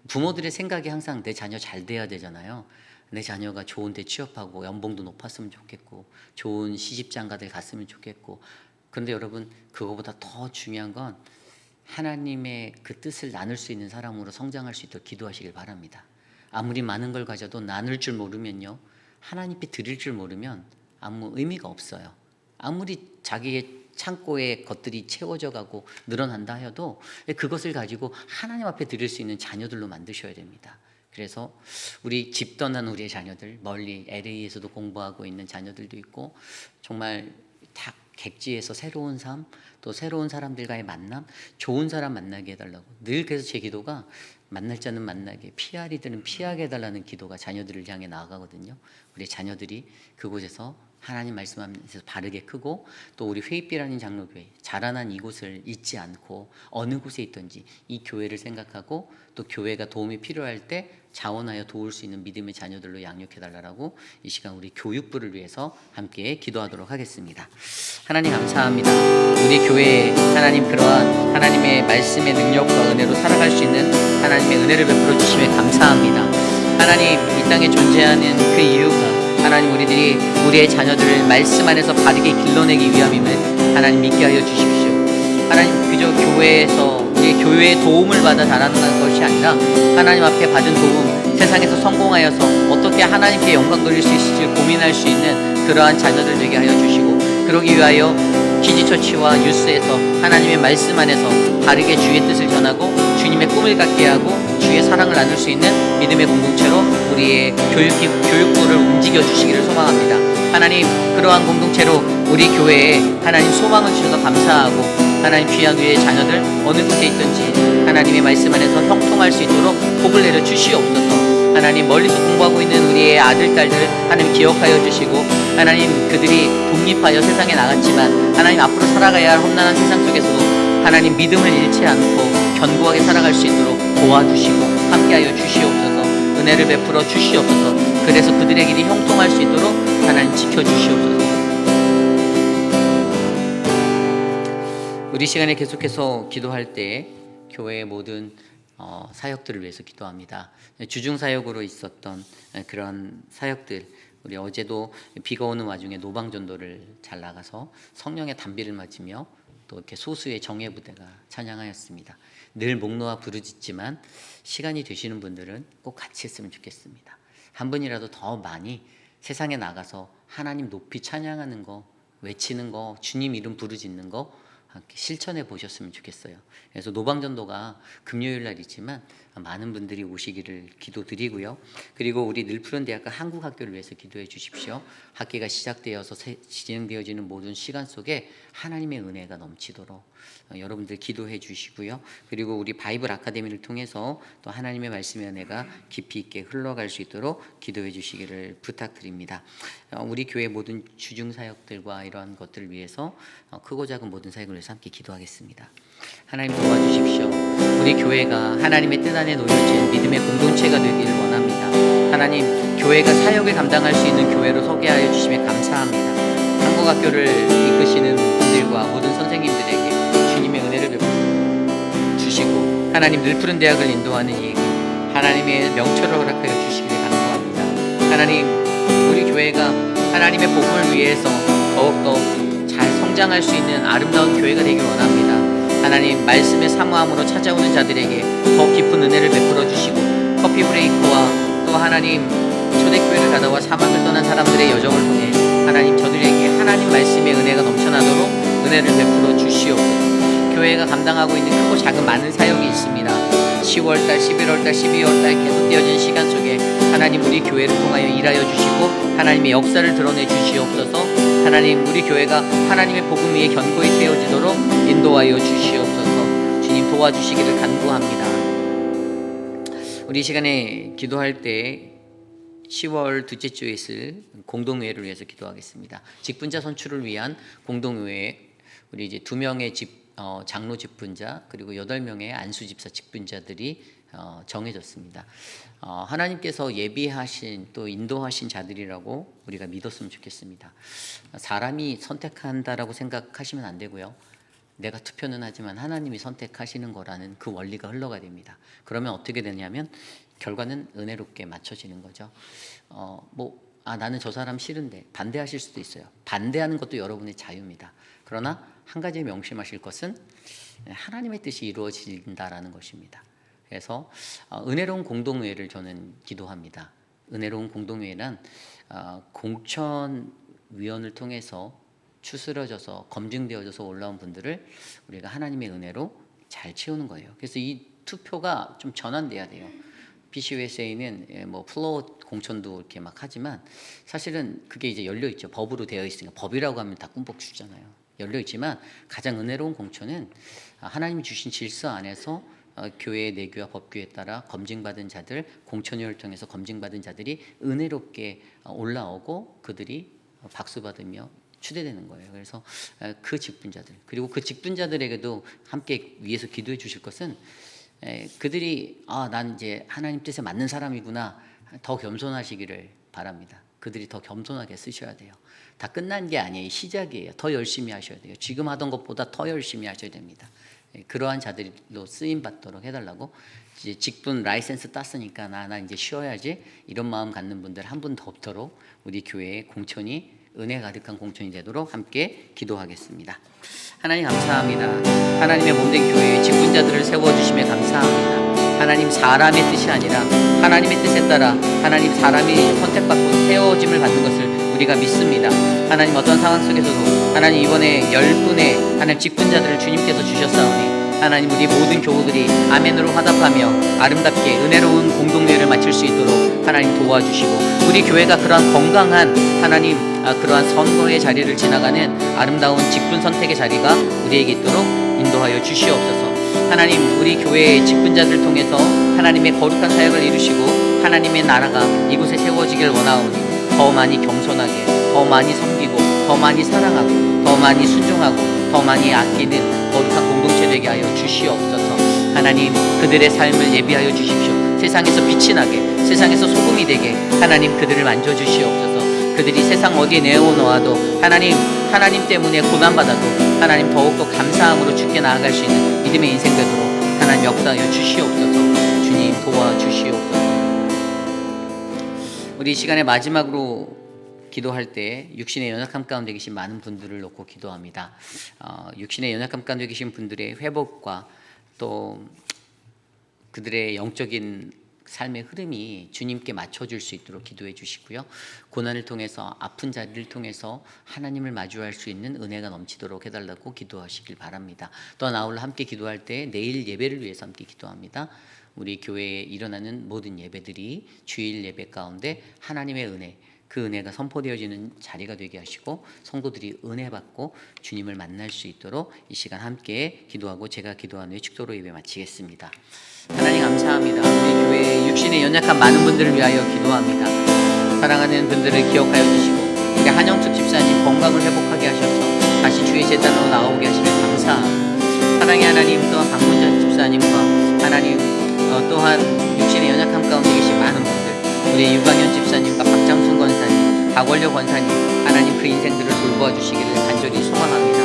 부모들의 생각이 항상 내 자녀 잘 돼야 되잖아요. 내 자녀가 좋은 데 취업하고 연봉도 높았으면 좋겠고 좋은 시집장가들 갔으면 좋겠고, 그런데 여러분, 그거보다 더 중요한 건 하나님의 그 뜻을 나눌 수 있는 사람으로 성장할 수 있도록 기도하시길 바랍니다. 아무리 많은 걸 가져도 나눌 줄 모르면요, 하나님께 드릴 줄 모르면 아무 의미가 없어요. 아무리 자기의 창고에 것들이 채워져 가고 늘어난다 하여도 그것을 가지고 하나님 앞에 드릴 수 있는 자녀들로 만드셔야 됩니다. 그래서 우리 집 떠난 우리의 자녀들, 멀리 LA에서도 공부하고 있는 자녀들도 있고, 정말 다 객지에서 새로운 삶, 또 새로운 사람들과의 만남, 좋은 사람 만나게 해달라고, 늘 그래서 제 기도가 만날 자는 만나게, 피할 이들은 피하게 해달라는 기도가 자녀들을 향해 나아가거든요. 우리 자녀들이 그곳에서 하나님 말씀 안에서 바르게 크고, 또 우리 회입비라는 장로교회 자라난 이곳을 잊지 않고 어느 곳에 있든지 이 교회를 생각하고, 또 교회가 도움이 필요할 때 자원하여 도울 수 있는 믿음의 자녀들로 양육해달라고 이 시간 우리 교육부를 위해서 함께 기도하도록 하겠습니다. 하나님 감사합니다. 우리 교회에 하나님 그러한 하나님의 말씀의 능력과 은혜로 살아갈 수 있는 하나님의 은혜를 베풀어 주시며 감사합니다. 하나님, 이 땅에 존재하는 그 이유가 하나님 우리들이 우리의 자녀들을 말씀 안에서 바르게 길러내기 위함임을 하나님 믿게 하여 주십시오. 하나님, 그저 교회에서 우리의 교회의 도움을 받아 자라는 것이 아니라 하나님 앞에 받은 도움, 세상에서 성공하여서 어떻게 하나님께 영광 돌릴 수 있을지 고민할 수 있는 그러한 자녀들 되게 하여 주시고, 그러기 위하여 키즈처치와 유스에서 하나님의 말씀 안에서 바르게 주의 뜻을 전하고 주님의 꿈을 갖게 하고 주의 사랑을 나눌 수 있는 믿음의 공동체로 우리의 교육부를 움직여 주시기를 소망합니다. 하나님, 그러한 공동체로 우리 교회에 하나님 소망을 주셔서 감사하고, 하나님 귀한 우리의 자녀들 어느 곳에 있든지 하나님의 말씀 안에서 형통할 수 있도록 복을 내려 주시옵소서. 하나님, 멀리서 공부하고 있는 우리의 아들, 딸들을 하나님 기억하여 주시고, 하나님 그들이 독립하여 세상에 나갔지만 하나님 앞으로 살아가야 할 험난한 세상 속에서도 하나님 믿음을 잃지 않고 견고하게 살아갈 수 있도록 도와주시고 함께하여 주시옵소서. 은혜를 베풀어 주시옵소서. 그래서 그들의 길이 형통할 수 있도록 하나님 지켜주시옵소서. 우리 시간에 계속해서 기도할 때 교회의 모든 사역들을 위해서 기도합니다. 주중 사역으로 있었던 그런 사역들, 우리 어제도 비가 오는 와중에 노방전도를 잘 나가서 성령의 단비를 맞으며 또 이렇게 소수의 정예 부대가 찬양하였습니다. 늘 목놓아 부르짖지만 시간이 되시는 분들은 꼭 같이 했으면 좋겠습니다. 한 분이라도 더 많이 세상에 나가서 하나님 높이 찬양하는 거, 외치는 거, 주님 이름 부르짖는 거 함께 실천해 보셨으면 좋겠어요. 그래서 노방전도가 금요일 날이지만 많은 분들이 오시기를 기도드리고요. 그리고 우리 늘푸른 대학과 한국학교를 위해서 기도해 주십시오. 학기가 시작되어서 진행되어지는 모든 시간 속에 하나님의 은혜가 넘치도록 여러분들 기도해 주시고요. 그리고 우리 바이블 아카데미를 통해서 또 하나님의 말씀의 은혜가 깊이 있게 흘러갈 수 있도록 기도해 주시기를 부탁드립니다. 우리 교회 모든 주중 사역들과 이러한 것들을 위해서 크고 작은 모든 사역을 위해서 함께 기도하겠습니다. 하나님 도와주십시오. 우리 교회가 하나님의 뜻 안에 놓여진 믿음의 공동체가 되기를 원합니다. 하나님, 교회가 사역을 감당할 수 있는 교회로 서게 하여 주심에 감사합니다. 한국학교를 이끄시는 분들과 모든 선생님들에게 주님의 은혜를 베풀어 주시고 하나님 늘푸른 대학을 인도하는 이 하나님의 명철을 허락하여 주시기를 간구합니다. 하나님, 우리 교회가 하나님의 복음을 위해서 더욱더 잘 성장할 수 있는 아름다운 교회가 되길 원합니다. 하나님, 말씀의 사모함으로 찾아오는 자들에게 더 깊은 은혜를 베풀어 주시고 커피 브레이크와 또 하나님 초대교회를 가다와 사막을 떠난 사람들의 여정을 통해 하나님 저들에게 하나님 말씀의 은혜가 넘쳐나도록 은혜를 베풀어 주시옵소서. 교회가 감당하고 있는 크고 작은 많은 사역이 있습니다. 10월달, 11월달, 12월달 계속되어진 시간 속에 하나님 우리 교회를 통하여 일하여 주시고 하나님의 역사를 드러내 주시옵소서. 하나님, 우리 교회가 하나님의 복음 위에 견고히 세워지도록 인도하여 주시옵소서. 주님 도와주시기를 간구합니다. 우리 시간에 기도할 때 10월 둘째 주에 있을 공동회를 위해서 기도하겠습니다. 직분자 선출을 위한 공동회, 우리 이제 2명의 장로 직분자 그리고 8명의 안수 집사 직분자들이 정해졌습니다. 하나님께서 예비하신 또 인도하신 자들이라고 우리가 믿었으면 좋겠습니다. 사람이 선택한다라고 생각하시면 안 되고요. 내가 투표는 하지만 하나님이 선택하시는 거라는 그 원리가 흘러가야 됩니다. 그러면 어떻게 되냐면 결과는 은혜롭게 맞춰지는 거죠. 나는 저 사람 싫은데 반대하실 수도 있어요. 반대하는 것도 여러분의 자유입니다. 그러나 한 가지 명심하실 것은 하나님의 뜻이 이루어진다라는 것입니다. 그래서 은혜로운 공동회를 저는 기도합니다. 은혜로운 공동회란 공천위원을 통해서 추스러져서 검증되어져서 올라온 분들을 우리가 하나님의 은혜로 잘 채우는 거예요. 그래서 이 투표가 좀 전환돼야 돼요. PCUSA는 뭐 플로어 공천도 이렇게 막 하지만 사실은 그게 이제 열려 있죠. 법으로 되어 있으니까. 법이라고 하면 다 꿈뻑 주잖아요. 열려 있지만 가장 은혜로운 공천은 하나님이 주신 질서 안에서 교회의 내규와 법규에 따라 검증받은 자들, 공천위를 통해서 검증받은 자들이 은혜롭게 올라오고 그들이 박수받으며 추대되는 거예요. 그래서 그 직분자들, 그리고 그 직분자들에게도 함께 위해서 기도해 주실 것은 그들이 난 이제 하나님 뜻에 맞는 사람이구나 더 겸손하시기를 바랍니다. 그들이 더 겸손하게 쓰셔야 돼요. 다 끝난 게 아니에요. 시작이에요. 더 열심히 하셔야 돼요. 지금 하던 것보다 더 열심히 하셔야 됩니다. 그러한 자들로 쓰임 받도록 해달라고. 이제 직분 라이센스 땄으니까 나 이제 쉬어야지 이런 마음 갖는 분들 한 분 더 없도록 우리 교회의 공천이 은혜 가득한 공천이 되도록 함께 기도하겠습니다. 하나님 감사합니다. 하나님의 몸된 교회에 직분자들을 세워주심에 감사합니다. 하나님 사람의 뜻이 아니라 하나님의 뜻에 따라 하나님 사람이 선택받고 세워짐을 받는 것을 우리가 믿습니다. 하나님 어떤 상황 속에서도 하나님 이번에 10분의 하나님 직분자들을 주님께서 주셨사오니 하나님 우리 모든 교우들이 아멘으로 화답하며 아름답게 은혜로운 공동회를 마칠 수 있도록 하나님 도와주시고 우리 교회가 그러한 건강한 하나님 그러한 선거의 자리를 지나가는 아름다운 직분 선택의 자리가 우리에게 있도록 인도하여 주시옵소서. 하나님 우리 교회의 직분자들을 통해서 하나님의 거룩한 사역을 이루시고 하나님의 나라가 이곳에 세워지길 원하오니 더 많이 겸손하게 더 많이 섬기고 더 많이 사랑하고 더 많이 순종하고 더 많이 아끼는 거룩한 공동체 되게 하여 주시옵소서. 하나님 그들의 삶을 예비하여 주십시오. 세상에서 빛이 나게 세상에서 소금이 되게 하나님 그들을 만져주시옵소서. 그들이 세상 어디에 내어놓아도 하나님 때문에 고난받아도 하나님 더욱더 감사함으로 주께 나아갈 수 있는 믿음의 인생 되도록 하나님 역사하여 주시옵소서. 주님 도와주시옵소서. 우리 이 시간의 마지막으로 기도할 때 육신의 연약함 가운데 계신 많은 분들을 놓고 기도합니다. 육신의 연약함 가운데 계신 분들의 회복과 또 그들의 영적인 삶의 흐름이 주님께 맞춰줄 수 있도록 기도해 주시고요. 고난을 통해서 아픈 자리를 통해서 하나님을 마주할 수 있는 은혜가 넘치도록 해달라고 기도하시길 바랍니다. 또한 아울러 함께 기도할 때 내일 예배를 위해서 함께 기도합니다. 우리 교회에 일어나는 모든 예배들이 주일 예배 가운데 하나님의 은혜, 그 은혜가 선포되어지는 자리가 되게 하시고 성도들이 은혜 받고 주님을 만날 수 있도록 이 시간 함께 기도하고 제가 기도한 후에 축도로 예배 마치겠습니다. 하나님 감사합니다. 우리 교회에 육신에 연약한 많은 분들을 위하여 기도합니다. 사랑하는 분들을 기억하여 주시고 우리 한영숙 집사님 건강을 회복하게 하셔서 다시 주의 제자로 나오게 하시면 감사합니다. 사랑의 하나님, 또한 박문전 집사님과 하나님 또한 육신의 연약함 가운데 계신 많은 분들, 우리 유광현 집사님과 박장순 권사님, 박원려 권사님, 하나님 그 인생들을 돌보아 주시기를 간절히 소망합니다.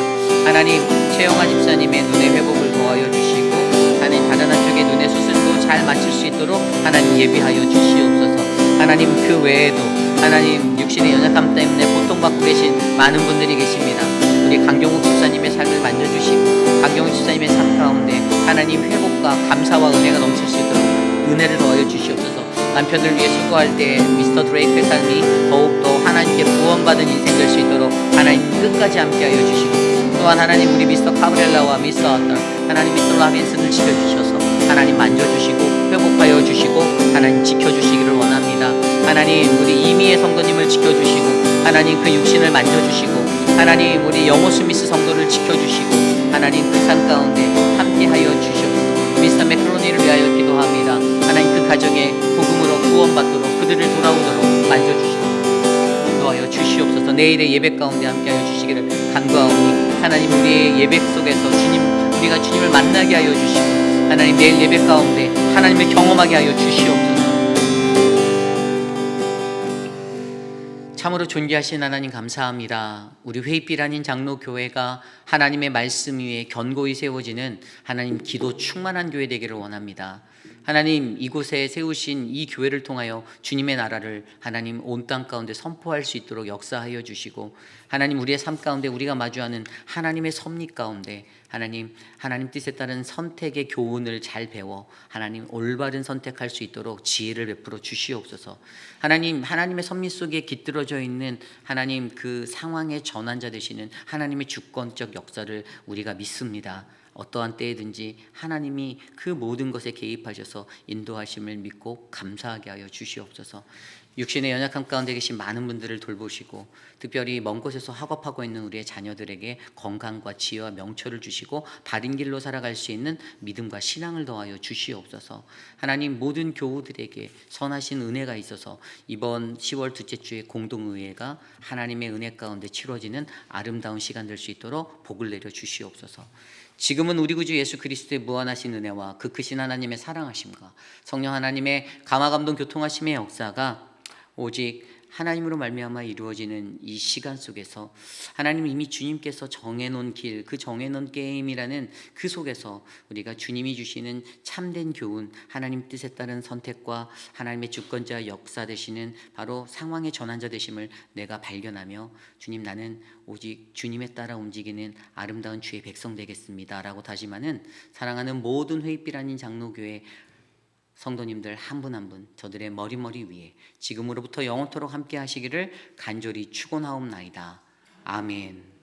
하나님 최영아 집사님의 눈의 회복을 도와여 주시고 하나님 다른 한쪽의 눈의 수술도 잘 마칠 수 있도록 하나님 예비하여 주시옵소서. 하나님 그 외에도 하나님 육신의 연약함 때문에 고통받고 계신 많은 분들이 계십니다. 우리 강경욱 집사님의 삶을 만져주시고 강경욱 집사님의 삶 가운데 하나님 회복과 감사와 은혜가 넘칠 수 있도록 은혜를 더하여 주시옵소서. 남편을 위해 수고할 때 미스터 드레이크의 삶이 더욱더 하나님께 구원받은 인생 될 수 있도록 하나님 끝까지 함께하여 주시고, 또한 하나님 우리 미스터 카브렐라와 미스터 아들 하나님 미스터 라빈슨을 지켜주셔서 하나님 만져주시고 회복하여 주시고 하나님 지켜주시기를 원합니다. 하나님 우리 이미의 성도님을 지켜주시고 하나님 그 육신을 만져주시고 하나님 우리 영호 스미스 성도를 지켜주시고 하나님 그 삶 가운데 함께하여 주시옵소서. 미스터 맥크로니를 위하여 기도합니다. 하나님 그 가정에 복음으로 구원받도록 그들을 돌아오도록 만져주시고 도와여 주시옵소서. 내일의 예배 가운데 함께하여 주시기를 간구하오니 하나님 우리의 예배 속에서 우리가 주님을 만나게 하여 주시고 하나님 내일 예배 가운데 하나님을 경험하게 하여 주시옵소서. 참으로 존귀하신 하나님 감사합니다. 우리 회의빛 아닌 장로교회가 하나님의 말씀 위에 견고히 세워지는 하나님 기도 충만한 교회 되기를 원합니다. 하나님 이곳에 세우신 이 교회를 통하여 주님의 나라를 하나님 온 땅 가운데 선포할 수 있도록 역사하여 주시고 하나님 우리의 삶 가운데 우리가 마주하는 하나님의 섭리 가운데 하나님 뜻에 따른 선택의 교훈을 잘 배워 하나님 올바른 선택할 수 있도록 지혜를 베풀어 주시옵소서. 하나님의 섭리 속에 깃들어져 있는 하나님 그 상황의 전환자 되시는 하나님의 주권적 역사를 우리가 믿습니다. 어떠한 때에든지 하나님이 그 모든 것에 개입하셔서 인도하심을 믿고 감사하게 하여 주시옵소서. 육신의 연약함 가운데 계신 많은 분들을 돌보시고 특별히 먼 곳에서 학업하고 있는 우리의 자녀들에게 건강과 지혜와 명철을 주시고 바른 길로 살아갈 수 있는 믿음과 신앙을 더하여 주시옵소서. 하나님 모든 교우들에게 선하신 은혜가 있어서 이번 10월 둘째 주에 공동의회가 하나님의 은혜 가운데 치러지는 아름다운 시간 될 수 있도록 복을 내려 주시옵소서. 지금은 우리 구주 예수 그리스도의 무한하신 은혜와 그 크신 하나님의 사랑하심과 성령 하나님의 감화감동 교통하심의 역사가 오직 하나님으로 말미암아 이루어지는 이 시간 속에서 하나님 이미 주님께서 정해놓은 길, 그 정해놓은 게임이라는 그 속에서 우리가 주님이 주시는 참된 교훈, 하나님 뜻에 따른 선택과 하나님의 주권자 역사 되시는 바로 상황의 전환자 되심을 내가 발견하며 주님 나는 오직 주님에 따라 움직이는 아름다운 주의 백성 되겠습니다 라고 다짐하는 사랑하는 모든 회의빛 아닌 장로교회 성도님들 한 분 한 분 저들의 머리 위에 지금으로부터 영원토록 함께 하시기를 간절히 축원하옵나이다. 아멘.